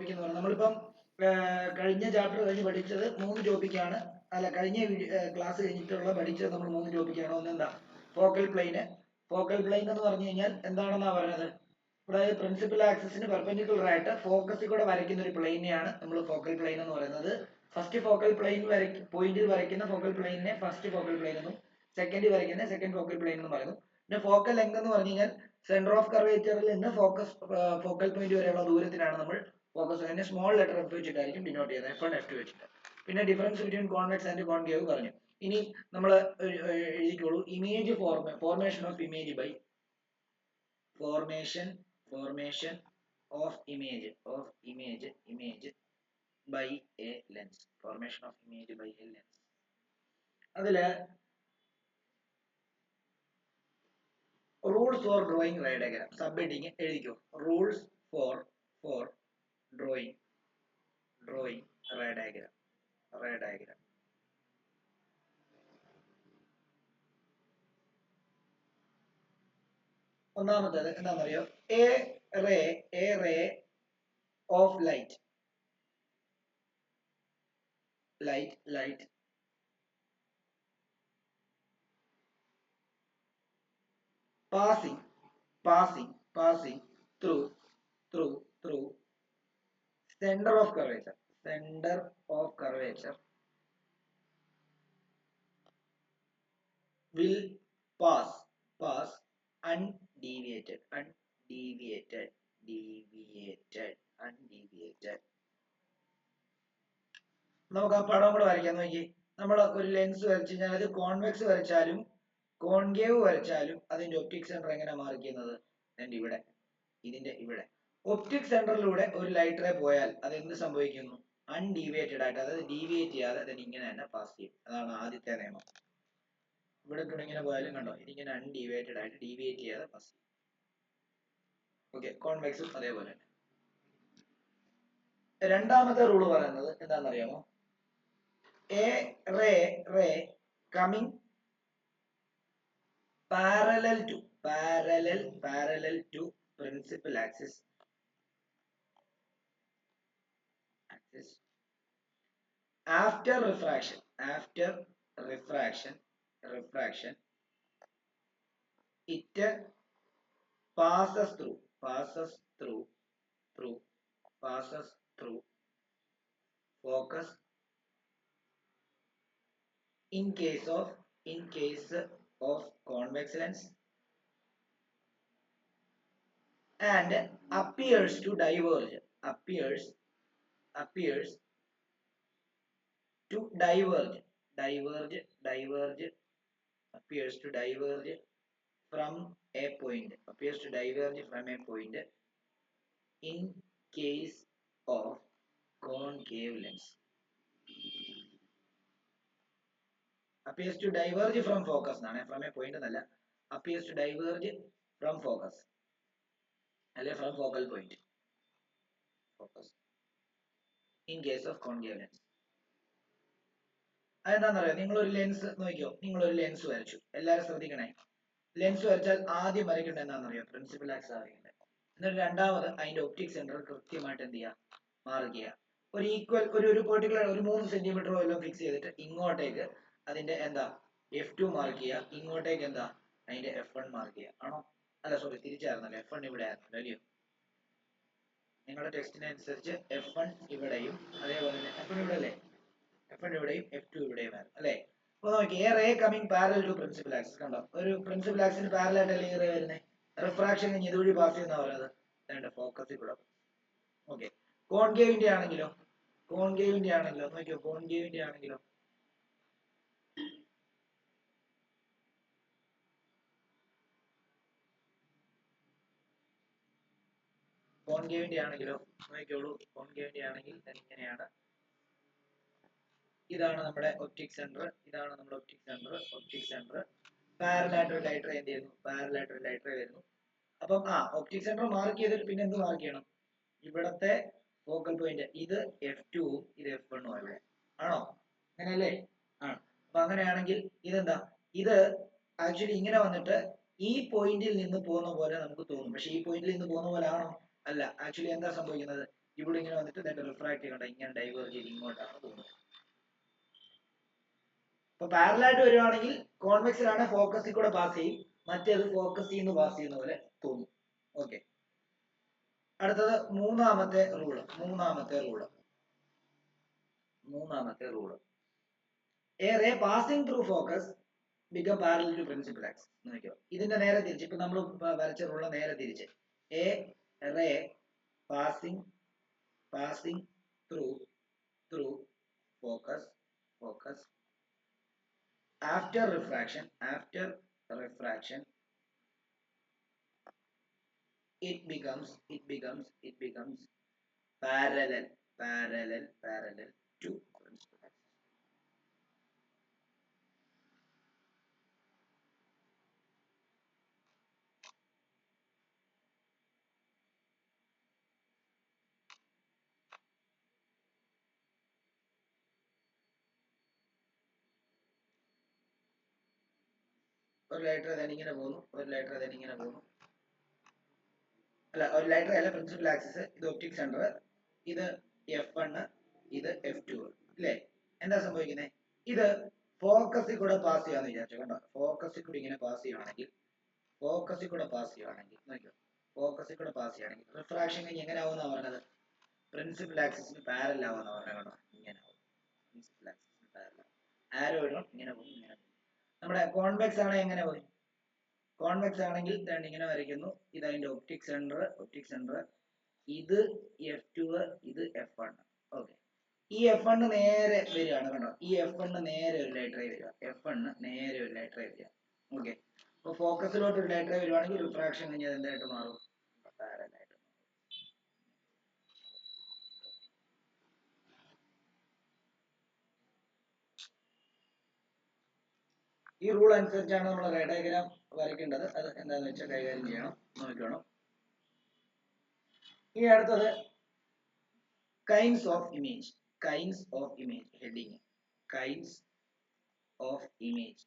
Topic എന്ന് പറയുന്നത് നമ്മളിപ്പം കഴിഞ്ഞ ചാപ്റ്റർ കഴിഞ്ഞ് പഠിച്ചത് 3 ടോപ്പിക്കാണ്. അല്ല, കഴിഞ്ഞ ക്ലാസ് കഴിഞ്ഞിട്ടുള്ള പഠിച്ചത് നമ്മൾ 3 ടോപ്പിക്കാണ്. ഒന്നെന്താ ഫോക്കൽ പ്ലെയിന്. ഫോക്കൽ പ്ലെയിൻ എന്ന് പറഞ്ഞു കഴിഞ്ഞാൽ എന്താണെന്നാ പറയുന്നത്? അതായത് പ്രിൻസിപ്പൽ ആക്സിസിന് പെർപെൻഡിക്കുലർ ആയിട്ട് ഫോക്കസിൽ കൂടെ വരയ്ക്കുന്ന ഒരു പ്ലെയിനെയാണ് നമ്മൾ ഫോക്കൽ പ്ലെയിൻ എന്ന് പറയുന്നത്. ഫസ്റ്റ് ഫോക്കൽ പ്ലെയിൻ പോയിന്റിൽ വരയ്ക്കുന്ന ഫോക്കൽ പ്ലെയിനെ ഫസ്റ്റ് ഫോക്കൽ പ്ലെയിൻ എന്നും സെക്കൻഡിൽ വരയ്ക്കുന്ന സെക്കൻഡ് ഫോക്കൽ പ്ലെയിൻ എന്നും പറയുന്നു. പിന്നെ ഫോക്കൽ ലെങ്ത് എന്ന് പറഞ്ഞു കഴിഞ്ഞാൽ സെന്റർ ഓഫ് കർവേച്ചറിൽ നിന്ന് ഫോക്കൽ പോയിന്റ് വരെയുള്ള ദൂരത്തിനാണ് നമ്മൾ ഫോക്കസ്. അതിനെ സ്മോൾ ലെറ്റർ എഫ് വെച്ചിട്ടായിരിക്കും ഡിനോട്ട് ചെയ്യുന്നത്, F1 F2 വെച്ചിട്ട്. പിന്നെ difference between convex and concave പറഞ്ഞു. ഇനി നമ്മൾ എഴുതിക്കോളൂ, image formation of image by formation of image by a lens. Formation of image by a lens. അതില് rules for drawing ray diagram sub heading എഴുതിക്കോ. rules for drawing ray diagram. ഒന്നാമത്തേത് എന്താണെന്നറിയോ? a ray of light passing through center of curvature will pass undeviated. നമുക്ക് ആ പടം കൂടെ വരയ്ക്കാൻ നോക്കി. നമ്മൾ ഒരു ലെൻസ് വരച്ചു കഴിഞ്ഞാൽ അത് കോൺവെക്സ് വരച്ചാലും കോൺകേവ് വരച്ചാലും അതിന്റെ ഒപ്റ്റിക് സെന്റർ എങ്ങനെ മാർക്ക് ചെയ്യുന്നത്? ഇവിടെ, ഇതിന്റെ ഇവിടെ ഒപ്റ്റിക് സെന്ററിലൂടെ ഒരു ലൈറ്റ് റേ പോയാൽ അത് എന്ത് സംഭവിക്കുന്നു? അൺഡീവിയേറ്റഡ് ആയിട്ട്, അതായത് ഡീവിയേറ്റ് ചെയ്യാതെ അതിന് ഇങ്ങനെ തന്നെ പാസ് ചെയ്യും. അതാണ് ആദ്യത്തെ നിയമം. ഇവിടെ ഇങ്ങനെ പോയാലും കണ്ടോ, ഇതിങ്ങനെ അൺഡീവിയേറ്റഡ് ആയിട്ട് ഡീവിയേറ്റ് ചെയ്യാതെ പാസ് ചെയ്യും. ഓക്കെ, കോൺവെക്സും അതേപോലെ തന്നെ. രണ്ടാമത്തെ റൂള് പറയുന്നത് എന്താണെന്നറിയാമോ? A ray coming parallel to principal axis after refraction it passes through focus in case of convex lens and appears to diverge from a point in case of concave lens. Appears to diverge from focus എന്നാണ്, from a point എന്നല്ല. appears to diverge from focus അല്ലെ from focal point in case of concave lens. അതെന്താണെന്നറിയോ? നിങ്ങളൊരു lens നോക്കിയോ, നിങ്ങളൊരു lens വരച്ചു. എല്ലാവരും ശ്രദ്ധിക്കണേ, lens വരച്ചാൽ ആദ്യം വരയ്ക്കേണ്ടത് എന്താണെന്നറിയോ? പ്രിൻസിപ്പൽ ആക്സിസ് വരയ്ക്കേണ്ടത്. എന്നിട്ട് രണ്ടാമത് അതിന്റെ ഒപ്റ്റിക് സെന്റർ കൃത്യമായിട്ട് എന്ത് ചെയ്യുക? മാർക്ക് ചെയ്യുക. ഒരു ഈക്വൽ ഒരു പെർട്ടിക്കുലർ ഒരു 3 സെന്റിമീറ്റർ വല്ലതും ഫിക്സ് ചെയ്തിട്ട് ഇങ്ങോട്ടേക്ക് അതിന്റെ എന്താ F2 മാർക്ക് ചെയ്യുക, ഇങ്ങോട്ടേക്ക് എന്താ അതിന്റെ F1 മാർക്ക് ചെയ്യുക. ആണോ? അല്ല, സോറി, തിരിച്ചായിരുന്നല്ലോ. F1 ഇവിടെ ആയിരുന്നല്ലോ, അല്ലയോ? നിങ്ങളുടെ ടെക്സ്റ്റിനനുസരിച്ച് F1 ഇവിടെയും അതേപോലെ തന്നെ F1 ഇവിടെ അല്ലേ? F1 ഇവിടെയും F2 ഇവിടെയും ആയിരുന്നു അല്ലേ? അപ്പൊ നോക്കി, a ray coming parallel to principal axis. കണ്ടോ, ഒരു പ്രിൻസിപ്പൽ ആക്സിന് പാരലൽ ആയിട്ടല്ലേ ഈ റേ വരുന്നത്? റിഫ്രാക്ഷൻ കഴിഞ്ഞ് ഇതുവഴി പാസ് ചെയ്യുന്ന പറയുന്നത് രണ്ട് ഫോക്കസിൽ കൂടെ. ഓക്കെ, കോൺകേവിന്റെ ആണെങ്കിലോ നോക്കിയോ, കോൺകേവിന്റെ ആണെങ്കിലോ നോക്കിക്കോളൂ. കോൺകേവിന്റെ ആണെങ്കിൽ ഇങ്ങനെയാണ്. ഇതാണ് നമ്മുടെ optic centre. Optic centre parallel light ray എന്ത് ചെയ്യുന്നു? പാരലാറ്ററൽ ലൈറ്റ് റേ വരുന്നു. അപ്പം ഒപ്റ്റിക് സെന്റർ മാർക്ക് ചെയ്തിട്ട് പിന്നെ എന്ത് മാർക്ക് ചെയ്യണം? ഇവിടത്തെ ഫോക്കൽ പോയിന്റ് ഇത് F2 ഇത് F1 ഇവിടെ ആണോ? അങ്ങനെയല്ലേ? ആണ്. അപ്പൊ അങ്ങനെയാണെങ്കിൽ ഇതെന്താ? ഇത് ആക്ച്വലി ഇങ്ങനെ വന്നിട്ട് ഈ പോയിന്റിൽ നിന്ന് പോകുന്ന പോലെ നമുക്ക് തോന്നും. പക്ഷെ ഈ പോയിന്റിൽ നിന്ന് പോകുന്ന പോലെ ആണോ? അല്ല. ആക്ച്വലി എന്താ സംഭവിക്കുന്നത്? ഇവിടെ ഇങ്ങനെ വന്നിട്ട് നേരെ റിഫ്രാക്ട് ചെയ്യണ്ട ഇങ്ങനെ ഡൈവേർജ് ചെയ്ത് ഇങ്ങോട്ടാണ് പോകുന്നത്. അപ്പൊ പാരലായിട്ട് വരുവാണെങ്കിൽ കോൺവെക്സിലാണ് ഫോക്കസിൽ കൂടെ പാസ് ചെയ്യും, മറ്റേത് ഫോക്കസിൽ നിന്ന് പാസ് ചെയ്യുന്ന പോലെ തോന്നും. ഓക്കെ, അടുത്തത് മൂന്നാമത്തെ rule a ray passing through focus become parallel to principal axis. നോക്കിയോ, ഇതിന്റെ നേരെ തിരിച്ച് ഇപ്പൊ നമ്മൾ വരച്ച റൂള് നേരെ തിരിച്ച് a ray passing through focus after refraction it becomes parallel to principal axis. ഒരു ലൈറ്റർ അതിങ്ങനെ പോകുന്നു, ഒരു ലൈറ്റർ അതിങ്ങനെ പോകുന്നു, അല്ല ഒരു ലൈറ്റർ അല്ല, പ്രിൻസിപ്പൽ ആക്സിസ്, ഇത് ഒപ്റ്റിക് സെന്റർ, ഇത് F1, ഇത് F2 അല്ലേ. എന്താ സംഭവിക്കുന്നത്, ഇത് ഫോക്കസിൽ കൂടെ പാസ് ചെയ്യാന്ന് വിചാരിച്ചു. കണ്ടോ, ഫോക്കസിൽ കൂടി ഇങ്ങനെ പാസ് ചെയ്യുവാണെങ്കിൽ റിഫ്രാക്ഷൻ കഴിഞ്ഞ് എങ്ങനെ ആവുന്ന പറഞ്ഞത്, പ്രിൻസിപ്പൽ ആക്സിസിന് പാരലൽ ആവുന്ന പറഞ്ഞത്. കണ്ടോ, ഇങ്ങനെ ആവും, പ്രിൻസിപ്പൽ ആക്സിസിന് പാരലൽ. ആരോ ഇടണം, ഇങ്ങനെ പോകും, ഇങ്ങനെ പോകും. നമ്മുടെ കോൺവെക്സ് ആണെങ്കിൽ എങ്ങനെ പോകും, കോൺവെക്സ് ആണെങ്കിൽ ഇങ്ങനെ വരയ്ക്കുന്നു, ഇത് അതിന്റെ ഒപ്റ്റിക് സെന്റർ, ഇത് F2, ഇത് F1. ഓക്കെ, ഈ F1 നേരെ വരികയാണ്. കണ്ടോ, ഈ F1 നേരെ ഒരു ലൈറ്ററേ വരിക, ഓക്കെ. അപ്പൊ ഫോക്കസിലോട്ട് ഒരു ലൈറ്ററേ വരുവാണെങ്കിൽ റിഫ്രാക്ഷൻ കഴിഞ്ഞാൽ എന്തായിട്ട് മാറും, പാരലായിട്ട്. ഈ റൂൾ അനുസരിച്ചാണ് നമ്മൾ റേ ഡയഗ്രാം വരയ്ക്കേണ്ടത്. അത് എന്താണെന്ന് വെച്ചാൽ കൈകാര്യം ചെയ്യണം, നോക്കണം. ഇനി അടുത്തത് kinds of image heading, kinds of image.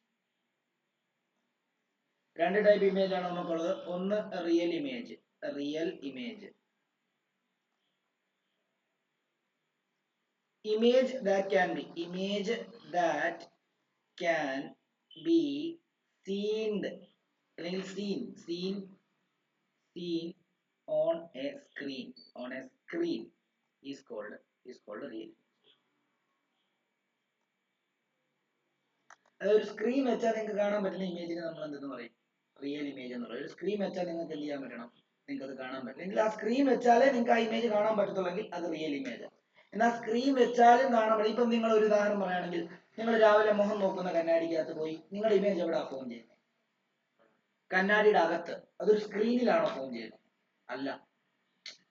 രണ്ട് ടൈപ്പ് ഇമേജ് ആണ് നമുക്കുള്ളത്. ഒന്ന് real image that can be seen on a screen is called real. അതൊരു സ്ക്രീൻ വെച്ചാൽ നിങ്ങൾക്ക് കാണാൻ പറ്റുന്ന ഇമേജിനെ നമ്മൾ എന്തെന്ന് പറയും, റിയൽ ഇമേജ് എന്ന് പറയും. ഒരു സ്ക്രീൻ വെച്ചാൽ നിങ്ങൾക്ക് എന്ത് ചെയ്യാൻ പറ്റണം, നിങ്ങൾക്ക് അത് കാണാൻ പറ്റില്ലെങ്കിൽ ആ സ്ക്രീൻ വെച്ചാലേ നിങ്ങൾക്ക് ആ ഇമേജ് കാണാൻ പറ്റത്തുള്ളെങ്കിൽ അത് റിയൽ ഇമേജ്. എന്നാൽ സ്ക്രീൻ വെച്ചാലും കാണാൻ പറ്റും. ഇപ്പം നിങ്ങൾ ഒരു ഉദാഹരണം പറയുകയാണെങ്കിൽ, നിങ്ങൾ രാവിലെ മുഖം നോക്കുന്ന കണ്ണാടിക്കകത്ത് പോയി നിങ്ങളുടെ ഇമേജ് എവിടെ ഫോം ചെയ്യുന്നത്, കണ്ണാടിയുടെ അകത്ത്. അതൊരു സ്ക്രീനിലാണോ ഫോം ചെയ്യുന്നത്, അല്ല.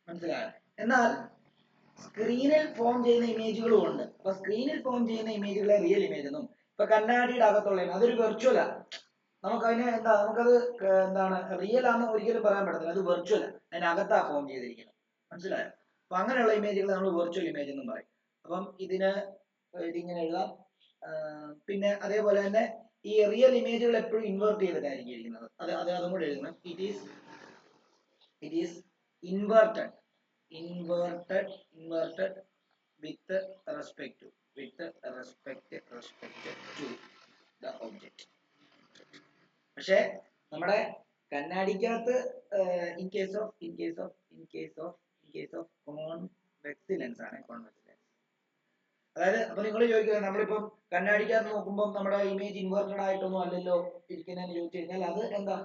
മനസ്സിലായോ? എന്നാൽ സ്ക്രീനിൽ ഫോം ചെയ്യുന്ന ഇമേജുകളും ഉണ്ട്. അപ്പൊ സ്ക്രീനിൽ ഫോം ചെയ്യുന്ന ഇമേജുകളെ റിയൽ ഇമേജ് എന്നും, ഇപ്പൊ കണ്ണാടിയുടെ അകത്തുള്ള അതൊരു വെർച്വലാ. നമുക്കതിനെ നമുക്കത് എന്താണ് റിയൽ ആണെന്ന് ഒരിക്കലും പറയാൻ പറ്റത്തില്ല, അത് വെർച്വൽ, അതിനകത്താ ഫോം ചെയ്തിരിക്കുന്നത്. മനസ്സിലായോ? അപ്പൊ അങ്ങനെയുള്ള ഇമേജുകൾ നമ്മൾ വെർച്വൽ ഇമേജ് എന്നും പറയും. അപ്പം ഇതിങ്ങനെ എഴുതാം. പിന്നെ അതേപോലെ തന്നെ ഈ റിയൽ ഇമേജുകൾ എപ്പോഴും ഇൻവേർട്ട് ചെയ്തിട്ടായിരിക്കും ഇരിക്കുന്നത്. അതും കൂടെ എഴുതണം. It is inverted with respect to the object. പക്ഷേ നമ്മുടെ കണ്ണാടിക്കകത്ത് in case of convex lens ആണ്, അതായത് അപ്പൊ നിങ്ങൾ ചോദിക്കുക, നമ്മളിപ്പം കണ്ണാടിക്കകത്ത് നോക്കുമ്പോൾ നമ്മുടെ ഇമേജ് ഇൻവേർട്ടഡ് ആയിട്ടൊന്നും അല്ലല്ലോ ഇരിക്കുന്നതെന്ന് ചോദിച്ചു കഴിഞ്ഞാൽ അത് എന്താ,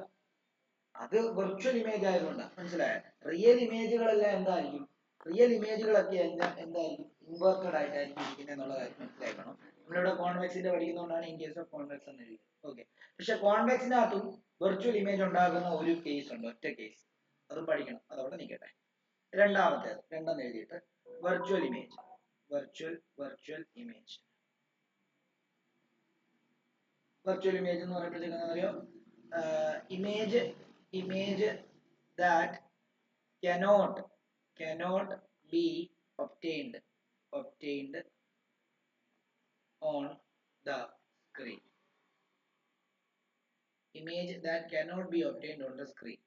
അത് വെർച്വൽ ഇമേജ് ആയതുകൊണ്ടാണ്. മനസ്സിലായോ? റിയൽ ഇമേജുകളെല്ലാം എന്തായിരിക്കും, റിയൽ ഇമേജുകളൊക്കെ എന്തായിരിക്കും, ഇൻവേർട്ടഡ് ആയിട്ടായിരിക്കും ഇരിക്കുന്നത് എന്നുള്ള കാര്യം മനസ്സിലാക്കണം. നമ്മളിവിടെ കോൺവെക്സിന്റെ പഠിക്കുന്നതുകൊണ്ടാണ് ഇൻ കേസ് ഓഫ് കോൺവെക്സ് എന്ന് എഴുതി. ഓക്കെ, പക്ഷെ കോൺവെക്സിനകത്തും വെർച്വൽ ഇമേജ് ഉണ്ടാകുന്ന ഒരു കേസ് ഉണ്ട്, ഒറ്റ കേസ്. അത് പഠിക്കണം, അതവിടെ നിൽക്കട്ടെ. രണ്ടെന്ന് എഴുതിയിട്ട് വെർച്വൽ ഇമേജ് എന്ന് പറയുമ്പോഴത്തേക്ക് അറിയോ, image that cannot be obtained on the screen. Image that cannot be obtained on the screen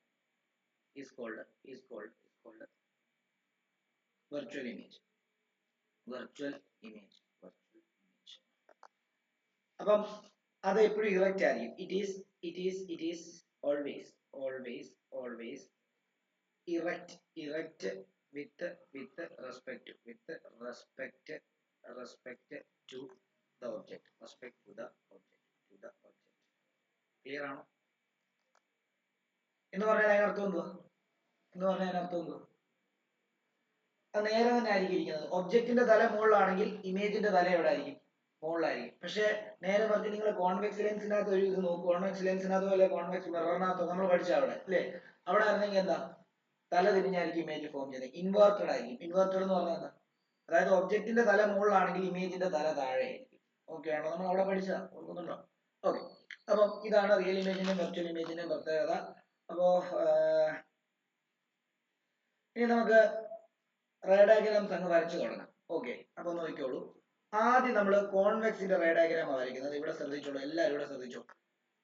is called virtual image. Virtual image. അപ്പം അത് എപ്പോഴും ഇറക്റ്റ് ആയിരിക്കും. It is always erect with respect to the object. Clear ആണോ എന്ന് പറഞ്ഞാൽ അതിനർത്ഥം എന്തുവാ? അത് നേരെ തന്നെ ആയിരിക്കും ഇരിക്കുന്നത്. ഒബ്ജക്റ്റിന്റെ തല മുകളിലാണെങ്കിൽ ഇമേജിന്റെ തല എവിടെ ആയിരിക്കും? മുകളിലായിരിക്കും. പക്ഷെ നേരെ മറിച്ച് നിങ്ങൾ കോൺവെക്സ് ലെൻസിനകത്ത് ഒരു ഇത് നോക്കും, കോൺവെക്സ് ലെൻസിനകത്തോ അല്ലെ കോൺവെക്സ് മിററിനകത്തോ നമ്മൾ പഠിച്ച അവിടെ അല്ലേ, അവിടെ ആയിരുന്നെങ്കിൽ എന്താ, തല തിരിഞ്ഞായിരിക്കും ഇമേജ് ഫോം ചെയ്യുന്നത്. ഇൻവേർട്ടഡ് ആയിരിക്കും. ഇൻവേർട്ടഡ് എന്ന് പറഞ്ഞാൽ എന്താ, അതായത് ഒബ്ജക്റ്റിന്റെ തല മുകളിലാണെങ്കിൽ ഇമേജിന്റെ തല താഴെ ആയിരിക്കും. ഓക്കെ ആണോ? നമ്മൾ അവിടെ പഠിച്ചതാ, ഓർക്കുന്നുണ്ടോ? ഓക്കെ. അപ്പം ഇതാണ് റിയൽ ഇമേജിന്റെയും വെർച്വൽ ഇമേജിന്റെയും പ്രത്യേകത. അപ്പോ ഇനി നമുക്ക് റേ ഡയഗ്രാംസ് അങ്ങ് വരച്ചു തുടങ്ങാം. ഓക്കെ, അപ്പൊ നോക്കിക്കോളൂ. ആദ്യം നമ്മൾ കോൺവെക്സിന്റെ റേ ഡയഗ്രാമാണ് വരയ്ക്കുന്നത്. ഇവിടെ ശ്രദ്ധിച്ചോളൂ, എല്ലാവരും ഇവിടെ ശ്രദ്ധിച്ചോ.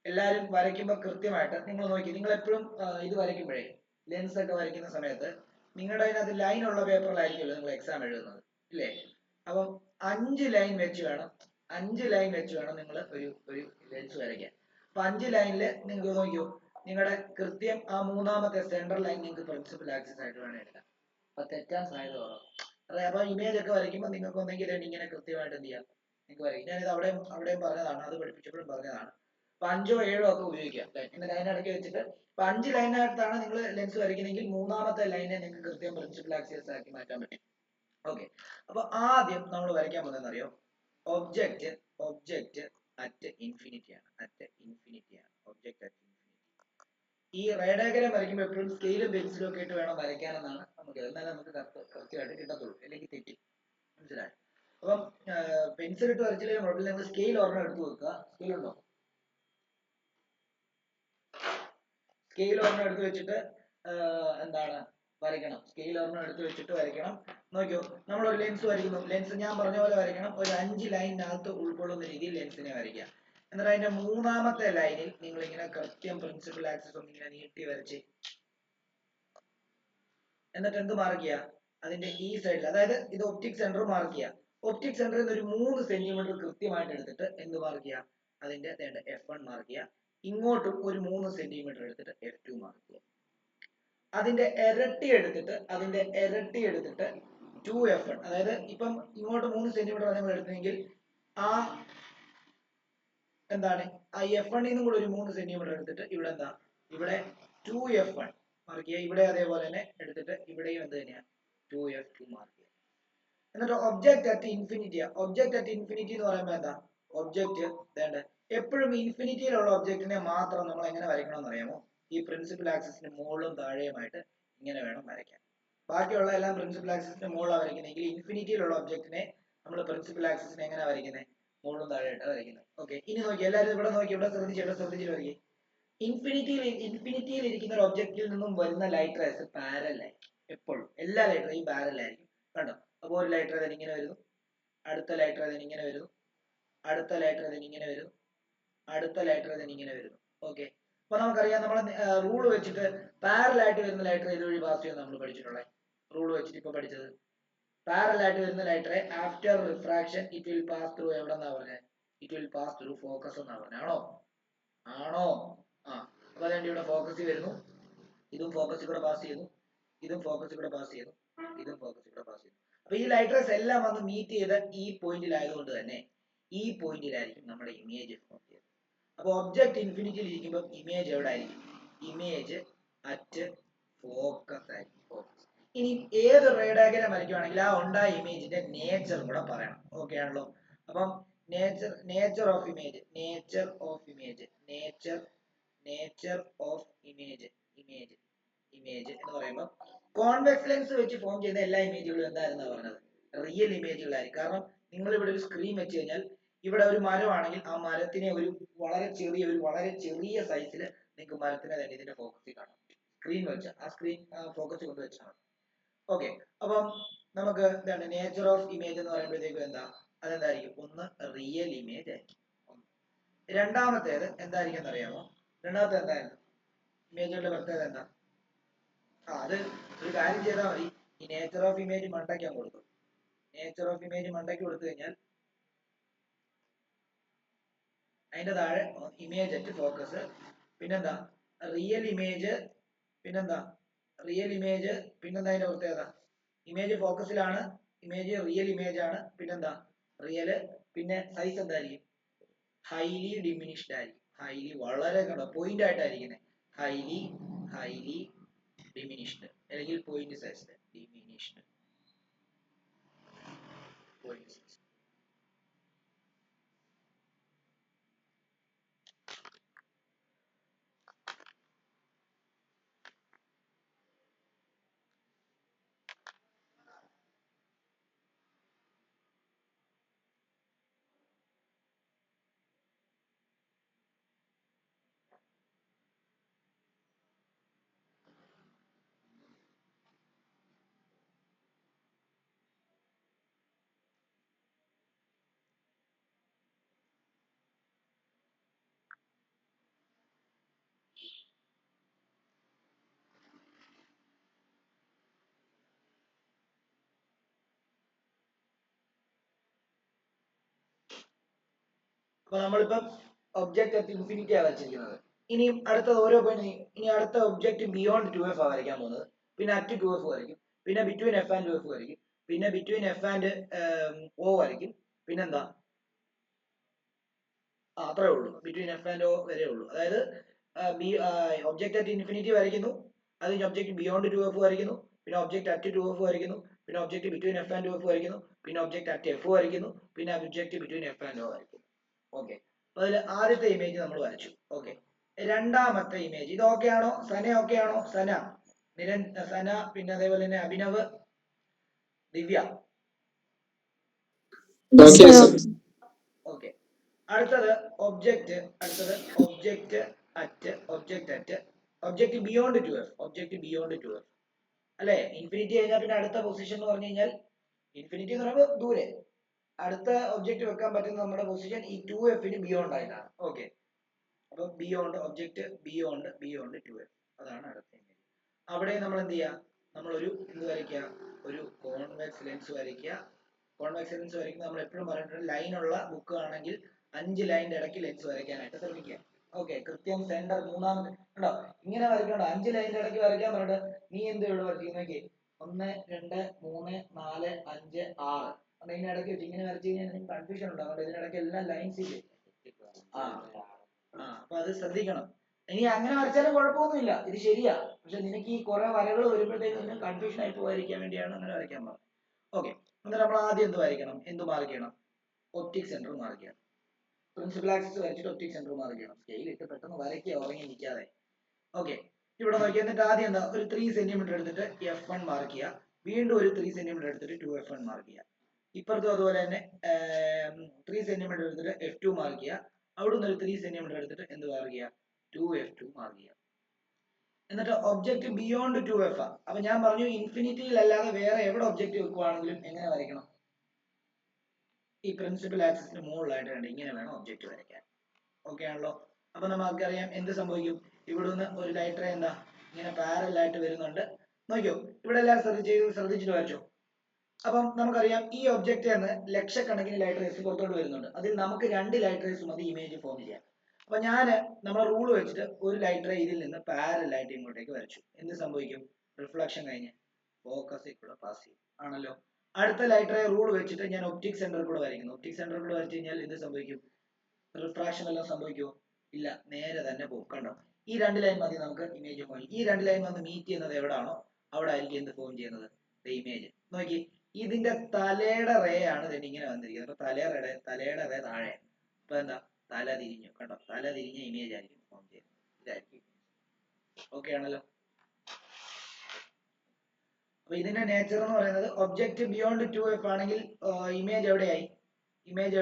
എല്ലാവരും വരയ്ക്കുമ്പോൾ കൃത്യമായിട്ട് നിങ്ങൾ നോക്കി, നിങ്ങൾ എപ്പോഴും ഇത് വരയ്ക്കുമ്പോഴേ, ലെൻസ് ഒക്കെ വരയ്ക്കുന്ന സമയത്ത് നിങ്ങളുടെ അതിനകത്ത് ലൈൻ ഉള്ള പേപ്പറിലായിരിക്കുമല്ലോ നിങ്ങൾ എക്സാം എഴുതുന്നത്, ഇല്ലേ? അപ്പം 5 ലൈൻ വെച്ച് വേണം നിങ്ങൾ ഒരു ലെൻസ് വരയ്ക്കാൻ. അപ്പൊ 5 ലൈനിൽ നിങ്ങൾക്ക് നോക്കിയോ, നിങ്ങളുടെ കൃത്യം ആ മൂന്നാമത്തെ സെൻട്രൽ ലൈൻ നിങ്ങൾക്ക് പ്രിൻസിപ്പൽ ആക്സിസ് ആയിട്ട് വേണം എടുക്കാം. അപ്പൊ തെറ്റാൻ സാധ്യത കുറവാണ്. അതെ, അപ്പൊ ഇമേജ് ഒക്കെ വരയ്ക്കുമ്പോൾ നിങ്ങൾക്ക് ഒന്നെങ്കിൽ ഇങ്ങനെ കൃത്യമായിട്ട് എന്ത് ചെയ്യാം, നിങ്ങൾക്ക് വരയ്ക്കും. ഞാനിത് അവിടെയും പറഞ്ഞതാണ്, അത് പഠിപ്പിച്ചപ്പോഴും പറഞ്ഞതാണ്. അപ്പൊ 5ഓ 7ഓ ഒക്കെ ഉപയോഗിക്കാം. എന്നിട്ട് അതിനിടയ്ക്ക് വെച്ചിട്ട് ഇപ്പൊ 5 ലൈനായിട്ടാണ് നിങ്ങൾ ലെൻസ് വരയ്ക്കുന്നെങ്കിൽ മൂന്നാമത്തെ ലൈനെ നിങ്ങൾക്ക് കൃത്യം പ്രിൻസിപ്പൽ ആക്സിസ് ആക്കി മാറ്റാൻ പറ്റും. ഓക്കെ, അപ്പൊ ആദ്യം നമ്മൾ വരയ്ക്കാൻ പോകുന്നതെന്ന് അറിയോ, ഒബ്ജക്റ്റ് അറ്റ് ഇൻഫിനിറ്റി ആണ്. Object at infinity. ഈ റേ ഡയഗ്രാം വരയ്ക്കുമ്പോൾ എപ്പോഴും സ്കെയിലും പെൻസിലും ഒക്കെ ഇട്ട് വേണം വരയ്ക്കാനെന്നാണ് നമുക്ക്, എന്നാലും നമുക്ക് കൃത്യമായിട്ട് കിട്ടത്തുള്ളൂ, അല്ലെങ്കിൽ തെറ്റി. മനസ്സിലായി? അപ്പം പെൻസിൽ ഇട്ട് വരച്ചില്ലെങ്കിൽ കുഴപ്പമില്ല, നിങ്ങൾ സ്കെയിൽ ഒരെണ്ണം എടുത്ത് വെക്കുക. സ്കെയിൽ ഉണ്ടോ? സ്കെയിൽ ഒരെണ്ണം എടുത്ത് വെച്ചിട്ട് എന്താണ് വരയ്ക്കണം. സ്കെയിൽ ഒരെണ്ണം എടുത്ത് വെച്ചിട്ട് വരയ്ക്കണം. നോക്കിയോ, നമ്മളൊരു ലെൻസ് വരയ്ക്കുന്നു. ലെൻസ് ഞാൻ പറഞ്ഞ പോലെ വരയ്ക്കണം. ഒരു 5 ലൈനിനകത്ത് ഉൾക്കൊള്ളുന്ന രീതിയിൽ ലെൻസിനെ വരയ്ക്കുക. എന്നിട്ട് അതിന്റെ മൂന്നാമത്തെ ലൈനിൽ നിങ്ങൾ ഇങ്ങനെ കൃത്യം പ്രിൻസിപ്പൽ ആക്സിസ് ഒന്ന് ഇങ്ങനെ നീട്ടി വരച്ച്, എന്നിട്ട് എന്ത് മാർക്ക് ചെയ്യുക, അതിന്റെ ഈ സൈഡിൽ, അതായത് ഇത് ഒപ്റ്റിക് സെന്റർ മാർക്ക് ചെയ്യുക. ഒപ്റ്റിക് സെന്ററിൽ നിന്ന് ഒരു 3 സെന്റിമീറ്റർ കൃത്യമായിട്ട് എടുത്തിട്ട് എന്ത് മാർക്ക് ചെയ്യുക, അതിന്റെ F1 മാർക്ക് ചെയ്യുക. ഇങ്ങോട്ടും ഒരു 3 സെന്റിമീറ്റർ എടുത്തിട്ട് F2 മാർക്ക് ചെയ്യുക. അതിന്റെ ഇരട്ടി എടുത്തിട്ട് 2F1, അതായത് ഇപ്പം ഇങ്ങോട്ട് 3 സെന്റിമീറ്റർ നമ്മൾ എടുത്തെങ്കിൽ ആ എന്താണ്, ആ F1 നിന്നും കൂടെ ഒരു 3 സെന്റിമീറ്റർ എടുത്തിട്ട് ഇവിടെ എന്താ, ഇവിടെ 2F1 മാർക്ക് ചെയ്യുക. ഇവിടെ അതേപോലെ തന്നെ എടുത്തിട്ട് ഇവിടെയും എന്ത് തന്നെയാണ്, 2F2 മാർക്ക് ചെയ്യുക. എന്നിട്ട് ഒബ്ജക്റ്റ് അറ്റ് ഇൻഫിനിറ്റി എന്ന് പറയുമ്പോൾ എന്താ, ഒബ്ജക്റ്റ് വേണ്ട എപ്പോഴും ഇൻഫിനിറ്റിയിലുള്ള ഒബ്ജക്റ്റിനെ മാത്രം നമ്മൾ എങ്ങനെ വരയ്ക്കണമെന്ന് അറിയാമോ, ഈ പ്രിൻസിപ്പൽ ആക്സിസിന് മുകളിലും താഴെയുമായിട്ട് ഇങ്ങനെ വേണം വരയ്ക്കാൻ. ബാക്കിയുള്ള എല്ലാം പ്രിൻസിപ്പൽ ആക്സിസിന് മുകളിലാണ് വരയ്ക്കുന്നതെങ്കിൽ ഇൻഫിനിറ്റിയിലുള്ള ഒബ്ജക്റ്റിനെ നമ്മൾ പ്രിൻസിപ്പൽ ആക്സിസിനെ എങ്ങനെ വരയ്ക്കുന്നത്, മുകളിലും താഴെയായിട്ട് വരയ്ക്കുന്നത്. ഓക്കെ, ഇനി നോക്കി എല്ലാവരും ഇവിടെ നോക്കി, ഇവിടെ ശ്രദ്ധിച്ചിട്ട് വരയ്ക്കുക. ഇൻഫിനിറ്റിയിൽ ഇരിക്കുന്ന ഒരു ഒബ്ജക്റ്റിൽ നിന്നും വരുന്ന ലൈറ്റ് റേസ് പാരലൽ, എപ്പോഴും എല്ലാ ലൈറ്റ് റേയും പാരലൽ ആയിരിക്കും. കണ്ടോ? അപ്പോൾ ഒരു ലൈറ്റ് റേ ഇങ്ങനെ വരുന്നു, അടുത്ത ലൈറ്റ് റേ ഇങ്ങനെ വരുന്നു, അടുത്ത ലൈറ്റ് റേ ഇങ്ങനെ വരുന്നു, അടുത്ത ലൈറ്റ് റേ ഇങ്ങനെ വരുന്നു. ഓക്കെ, അപ്പൊ നമുക്കറിയാം, നമ്മൾ റൂൾ വെച്ചിട്ട് പാരലൽ ആയിട്ട് വരുന്ന ലൈറ്റ് റേ ഇതുവഴി പാസ് ചെയ്യുന്ന നമ്മൾ പഠിച്ചിട്ടുള്ളത്. റൂൾ വെച്ചിട്ട് ഇപ്പൊ പഠിച്ചത് പാരലൽ ആയിട്ട് വരുന്ന light ray after refraction it will pass through എവിടെന്നാ പറഞ്ഞത്, it will pass through focus എന്നാ പറഞ്ഞത്. ആണോ? ആ, അപ്പൊ അതുകൊണ്ട് ഇവിടെ ഫോക്കസ് വരുന്നു, ഇതും ഫോക്കസ് കൂടെ പാസ് ചെയ്യുന്നു, ഇതും ഫോക്കസ് കൂടെ പാസ് ചെയ്യുന്നു, ഇതും ഫോക്കസ് കൂടെ പാസ് ചെയ്യുന്നു. അപ്പൊ ഈ ലൈറ്റ് റേസ് എല്ലാം വന്ന് മീറ്റ് ചെയ്ത് ഈ പോയിന്റിലായതുകൊണ്ട് തന്നെ ഈ പോയിന്റിലായിരിക്കും നമ്മുടെ ഇമേജ് ഫോം ചെയ്യുന്നത്. അപ്പൊ ഒബ്ജക്റ്റ് ഇൻഫിനിറ്റിയിൽ ഇരിക്കുമ്പോൾ ഇമേജ് എവിടെ ആയിരിക്കും, ഇമേജ് അറ്റ് ഫോക്കസ് ആയിരിക്കും. ഇനി ഏത് റേ ഡയഗ്രാം വരയ്ക്കുവാണെങ്കിൽ ആ ഉണ്ടായ ഇമേജിന്റെ നേച്ചർ കൂടെ പറയണം. ഓക്കെ ആണല്ലോ? അപ്പം നേച്ചർ ഓഫ് ഇമേജ് എന്ന് പറയുമ്പോൾ കോൺവെക്സ് ലെൻസ് വെച്ച് ഫോം ചെയ്യുന്ന എല്ലാ ഇമേജുകളും എന്തായിരുന്നു പറഞ്ഞത്, റിയൽ ഇമേജുകളായിരിക്കും. കാരണം നിങ്ങൾ ഇവിടെ ഒരു സ്ക്രീൻ വെച്ച് കഴിഞ്ഞാൽ ഇവിടെ ഒരു മരമാണെങ്കിൽ ആ മരത്തിനെ ഒരു വളരെ ചെറിയ സൈസിൽ നിങ്ങൾക്ക് മരത്തിനെ തന്നെ ഇതിന്റെ ഫോക്കസിൽ കാണാം. സ്ക്രീൻ വെച്ച് ആ സ്ക്രീൻ ഫോക്കസ് കൊണ്ട് വെച്ചാണ്. ഓക്കെ, അപ്പം നമുക്ക് എന്താണ് നേച്ചർ ഓഫ് ഇമേജ് എന്ന് പറയുമ്പോഴത്തേക്കും എന്താ, അതെന്തായിരിക്കും, ഒന്ന് റിയൽ ഇമേജ് ആയിരിക്കും. രണ്ടാമത്തേത് എന്തായിരിക്കും എന്നറിയാമോ, രണ്ടാമത്തെ എന്തായിരുന്നു ഇമേജുകളുടെ പ്രത്യേകത എന്താ, അത് ഒരു കാര്യം ചെയ്താൽ മതി, ഈ നേച്ചർ ഓഫ് ഇമേജ് മണ്ടയ്ക്കാൻ കൊടുക്കും. നേച്ചർ ഓഫ് ഇമേജ് മണ്ടയ്ക്ക് കൊടുത്തു കഴിഞ്ഞാൽ അതിന്റെ താഴെ ഇമേജ് അറ്റ് ഫോക്കസ്, പിന്നെന്താ റിയൽ ഇമേജ്, പിന്നെന്താ റിയൽ ഇമേജ്, പിന്നെന്താ അതിന്റെ പ്രത്യേകത, ഇമേജ് ഫോക്കസിലാണ്, ഇമേജ് റിയൽ ഇമേജ് ആണ്, പിന്നെന്താ റിയൽ, പിന്നെ സൈസ് എന്തായിരിക്കും ഹൈലി ഡിമിനിഷ്ഡ് ആയിരിക്കും. ഹൈലി വളരെ കണ്ടോ പോയിന്റ് ആയിട്ടായിരിക്കുന്നത്, ഹൈലി ഹൈലി ഡിമിനിഷ്ഡ് അല്ലെങ്കിൽ point size diminished point size. അപ്പൊ നമ്മളിപ്പം ഒബ്ജക്റ്റ് അറ്റ് ഇൻഫിനിറ്റി ആണ് വരച്ചിരിക്കുന്നത്. ഇനിയും അടുത്ത ഓരോ പോയിന്റ്, ഇനി അടുത്ത ഒബ്ജക്റ്റ് ബിയോണ്ട് 2f ആ വരയ്ക്കാൻ പോകുന്നത്. പിന്നെ അറ്റ് 2f വരയ്ക്കും, പിന്നെ ബിറ്റ്വീൻ എഫ് ആൻഡ് 2f വരയ്ക്കും, പിന്നെ ബിറ്റ്വീൻ എഫ് ആൻഡ് o വരയ്ക്കും, പിന്നെന്താ അത്രേ ഉള്ളൂ, ബിറ്റ്വീൻ എഫ് ആൻഡ് o വരെ ഉള്ളൂ. അതായത് ഒബ്ജക്റ്റ് അറ്റ് ഇൻഫിനിറ്റി വരയ്ക്കുന്നു, അത് ഒബ്ജക്റ്റ് ബിയോണ്ട് 2f വരയ്ക്കുന്നു, പിന്നെ ഒബ്ജക്റ്റ് അറ്റ് 2f വരയ്ക്കുന്നു, പിന്നെ object between F and 2f വരയ്ക്കുന്നു, പിന്നെ ഒബ്ജക്റ്റ് അറ്റ് f വരയ്ക്കുന്നു, പിന്നെ object between F and o വരയ്ക്കുന്നു. ഓക്കെ, അപ്പൊ അതിൽ ആദ്യത്തെ ഇമേജ് നമ്മൾ വരച്ചു. ഓക്കെ, രണ്ടാമത്തെ ഇമേജ് ഇത് ഓക്കെ ആണോ? സന ഓക്കെ ആണോ? സന, സന, പിന്നെ അതേപോലെ തന്നെ അഭിനവ്, ദിവ്യ. ഓക്കെ, അടുത്തത് object object beyond 2f, object beyond 2f അല്ലെ. ഇൻഫിനിറ്റി കഴിഞ്ഞാൽ പിന്നെ അടുത്ത പൊസിഷൻ എന്ന് പറഞ്ഞു കഴിഞ്ഞാൽ, ഇൻഫിനിറ്റി എന്ന് പറയുമ്പോൾ ദൂരെ, അടുത്ത ഒബ്ജക്റ്റ് വെക്കാൻ പറ്റുന്ന നമ്മുടെ പൊസിഷൻ ഈ 2f ബിയോണ്ട് ആയിട്ടാണ്. ഓക്കെ, അപ്പൊ ബിയോണ്ട് ഒബ്ജക്റ്റ് ബിയോണ്ട് 2f, അതാണ് അടുത്ത ഇമേജ്. അവിടെ നമ്മൾ എന്ത് ചെയ്യുക, നമ്മളൊരു എന്ത് വരയ്ക്കുക, ഒരു കോൺവെക്സ് ലെൻസ് വരയ്ക്കുക. കോൺവെക്സ് ലെൻസ് വരയ്ക്കുന്നത് നമ്മൾ എപ്പോഴും പറഞ്ഞിട്ടുണ്ട്, ലൈനുള്ള ബുക്ക് ആണെങ്കിൽ 5 ലൈനിന്റെ ഇടയ്ക്ക് ലെൻസ് വരയ്ക്കാനായിട്ട് ശ്രമിക്കുക. ഓക്കെ, കൃത്യം സെന്റർ മൂന്നാമത്തെ കണ്ടോ, ഇങ്ങനെ വരയ്ക്കണ്ട, 5 ലൈനിന്റെ ഇടയ്ക്ക് വരയ്ക്കാൻ പറഞ്ഞിട്ട് നീ എന്ത് ഇവിടെ വരയ്ക്കുന്നേക്ക് 1 2 3 4 5 6 അതിന്റെ ഇടയ്ക്ക് വെച്ച് ഇങ്ങനെ വരച്ചു കഴിഞ്ഞാൽ നിങ്ങൾക്ക് കൺഫ്യൂഷൻ ഉണ്ടാവും. ഇതിനിടയ്ക്ക് എല്ലാം ലൈൻസ് ഇല്ലേ. അപ്പൊ അത് ശ്രദ്ധിക്കണം. ഇനി അങ്ങനെ വരച്ചാലും കുഴപ്പമൊന്നുമില്ല, ഇത് ശരിയാ. പക്ഷെ നിനക്ക് ഈ കുറെ വരകൾ വരുമ്പോഴത്തേക്ക് നിനക്ക് കൺഫ്യൂഷൻ ആയി പോകാതിരിക്കാൻ വേണ്ടിയാണ് അങ്ങനെ വരയ്ക്കാൻ പറഞ്ഞത്. ഓക്കെ, എന്നിട്ട് നമ്മൾ ആദ്യം എന്ത് വരയ്ക്കണം, എന്ത് മാർക്ക് ചെയ്യണം, ഒപ്റ്റിക് സെന്റർ മാർക്ക് ചെയ്യണം. പ്രിൻസിപ്പൽ ആക്സിസ് വരച്ചിട്ട് ഒപ്റ്റിക് സെന്റർ മാർക്ക് ചെയ്യണം. സ്കെയിൽ ഇട്ട് പെട്ടെന്ന് വരയ്ക്കുക, ഉറങ്ങി നിൽക്കാതെ. ഓക്കെ, ഇവിടെ നോക്കി, എന്നിട്ട് ആദ്യം എന്താ ഒരു 3 സെന്റിമീറ്റർ എടുത്തിട്ട് f1 മാർക്ക് ചെയ്യുക, വീണ്ടും ഒരു 3 സെന്റിമീറ്റർ എടുത്തിട്ട് 2f1 മാർക്ക് ചെയ്യുക. ഇപ്പുറത്തും അതുപോലെ തന്നെ 3 സെന്റിമീറ്റർ എടുത്തിട്ട് f2 മാർക്ക് ചെയ്യുക, അവിടുന്ന് ഒരു 3 സെന്റിമീറ്റർ എടുത്തിട്ട് എന്ത് മാർക്ക് ചെയ്യുക, 2f2 മാർക്ക് ചെയ്യുക. എന്നിട്ട് ഒബ്ജക്റ്റ് ബിയോണ്ട് 2f ആ. അപ്പൊ ഞാൻ പറഞ്ഞു ഇൻഫിനിറ്റിയിൽ അല്ലാതെ വേറെ എവിടെ ഒബ്ജക്റ്റ് വെക്കുവാണെങ്കിലും എങ്ങനെ വരയ്ക്കണം, ഈ പ്രിൻസിപ്പൽ ആക്സിസിന് മുകളിലായിട്ട് കണ്ട് ഇങ്ങനെ വേണം ഒബ്ജക്റ്റ് വരയ്ക്കാൻ. ഓക്കെ ആണല്ലോ. അപ്പൊ നമുക്കറിയാം എന്ത് സംഭവിക്കും, ഇവിടുന്ന് ഒരു ലൈറ്റ് റേ എന്താ ഇങ്ങനെ പാരലൽ ആയിട്ട് വരുന്നുണ്ട്. നോക്കിയോ, ഇവിടെ എല്ലാം ശ്രദ്ധിച്ചിട്ട് വരച്ചോ. അപ്പം നമുക്കറിയാം ഈ ഒബ്ജക്റ്റ് എന്ന് ലക്ഷക്കണക്കിന് ലൈറ്റ് റേസ് പുറത്തോട്ട് വരുന്നുണ്ട്. അതിൽ നമുക്ക് 2 ലൈറ്റ് റേസ് മതി ഇമേജ് ഫോം ചെയ്യാൻ. അപ്പൊ നമ്മുടെ റൂൾ വെച്ചിട്ട് ഒരു ലൈറ്റ് റേ ഇതിൽ നിന്ന് പാരലൽ ആയിട്ട് ഇങ്ങോട്ടേക്ക് വരച്ചു. എന്ത് സംഭവിക്കും, റിഫ്ലക്ഷൻ കഴിഞ്ഞ് ഫോക്കസിൽ കൂടെ പാസ് ചെയ്യും ആണല്ലോ. അടുത്ത ലൈറ്റ് റേ റൂൾ വെച്ചിട്ട് ഞാൻ ഒപ്റ്റിക് സെന്റർ കൂടെ വരയ്ക്കുന്നു. ഒപ്റ്റിക് സെന്റർ കൂടെ വരച്ചു കഴിഞ്ഞാൽ എന്ത് സംഭവിക്കും, റിഫ്രാക്ഷൻ എല്ലാം സംഭവിക്കുമോ? ഇല്ല, നേരെ തന്നെ പോകും. കണ്ടോ, ഈ 2 ലൈൻ മതി നമുക്ക് ഇമേജ് ഫോം. ഈ 2 ലൈൻ വന്ന് മീറ്റ് ചെയ്യുന്നത് എവിടാണോ അവിടെ ആയിരിക്കും എന്ത് ഫോം ചെയ്യുന്നത്, ഇമേജ്. നോക്കി, ഇതിന്റെ തലയുടെ റേ ആണ് തന്നെ ഇങ്ങനെ വന്നിരിക്കുന്നത്. അപ്പൊ തലയുടെ റേ താഴെ, അപ്പൊ എന്താ തല തിരിഞ്ഞു. കണ്ടോ, തല തിരിഞ്ഞ ഇമേജ് ആയിരിക്കും ഫോം ചെയ്യുന്നത്. ഇതായിരിക്കും. ഓക്കെ ആണല്ലോ. അപ്പൊ ഇതിന്റെ നേച്ചർ എന്ന് പറയുന്നത് ഒബ്ജക്റ്റ് ബിയോണ്ട് 2f ആണെങ്കിൽ ഇമേജ് എവിടെയായി, ഇമേജ്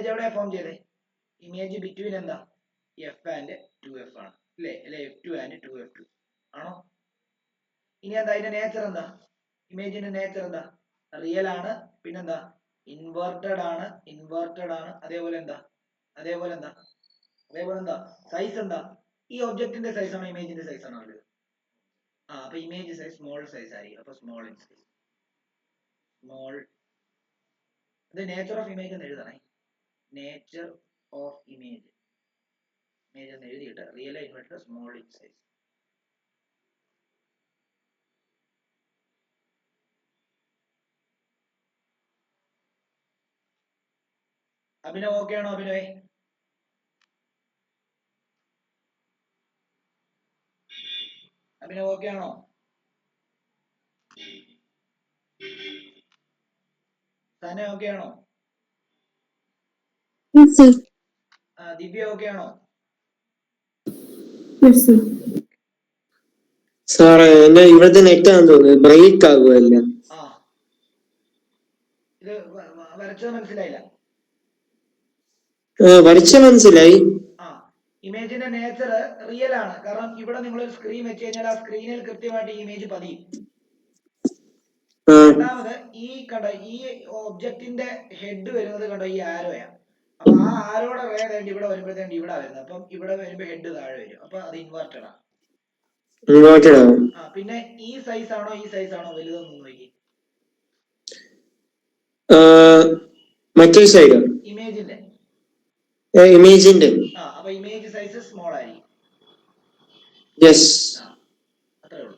എവിടെയാ ഫോം ചെയ്തേ, ഇമേജ് ബിറ്റ്വീൻ എന്താ f ആൻഡ് 2f ആണ് അല്ലേ, അല്ലെ f2 ആൻഡ് 2f2 ആണോ. ഇനി എന്താ അതിന്റെ നേച്ചർ എന്താ, ഇമേജിന്റെ നേച്ചർ എന്താ, റിയൽ ആണ്, പിന്നെന്താ ഇൻവെർട്ടഡ് ആണ്, അതേപോലെ എന്താ സൈസ് എന്താ, ഈ ഒബ്ജക്റ്റിന്റെ സൈസ് ആണോ ഇമേജിന്റെ സൈസ് ആണോ വലുത്, അപ്പൊ ഇമേജ് സൈസ് സ്മോൾ സൈസ് ആയിരിക്കും. അപ്പൊ സ്മോൾ ഇൻ സൈസ്. സ്മോൾ. ഇത് നേച്ചർ ഓഫ് ഇമേജ് എന്ന് എഴുതണേ. നേച്ചർ ഓഫ് ഇമേജ് എന്ന് എഴുതിയിട്ട് real inverter small in size. Abhinav okay ആണോ? അഭിനവേ ഓക്കെ ആണോ? സന ഓക്കെ ആണോ? ദിവ്യ ഓക്കെ ആണോ? സാറേ എന്റെ ഇവിടുത്തെ നെറ്റ് ആണെന്ന് തോന്നുന്നു, ബ്രേക്ക് ആകുമല്ല. ഇത് വരച്ചത് മനസ്സിലായില്ല? വരച്ച മനസ്സിലായി. ഇമേജിന്റെ നേച്ചർ റിയൽ ആണ്. കാരണം ഇവിടെ നിങ്ങൾ ഒരു സ്ക്രീൻ വെച്ച് കഴിഞ്ഞാൽ ആ സ്ക്രീനിൽ കൃത്യമായിട്ട് ഈ ഇമേജ് പതിയും. രണ്ടാമത് ഈ കണ്ടോ, ഈ ഒബ്ജക്റ്റിന്റെ ഹെഡ് വരുന്നത് കണ്ടോ, ഈ ആരോയാ. അപ്പൊ ആ ആരോടെ റേ വേണ്ടി ഇവിടെ വരുമ്പോഴത്തേക്ക് ഇവിടെ വരുന്നത്. അപ്പം ഇവിടെ വരുമ്പോ ഹെഡ് താഴെ വരും. അപ്പൊ അത് ഇൻവേർട്ടഡ് ആണ്. പിന്നെ ഈ സൈസ് ആണോ ഈ സൈസ് ആണോ വലുതെന്ന് നോക്കി. മറ്റേ സൈഡ് ഇമേജിന്റെ. അപ്പൊ ഇമേജ് സൈസ് സ്മോൾ ആയിരിക്കും. യെസ്. അത്രേ ഉള്ളൂ.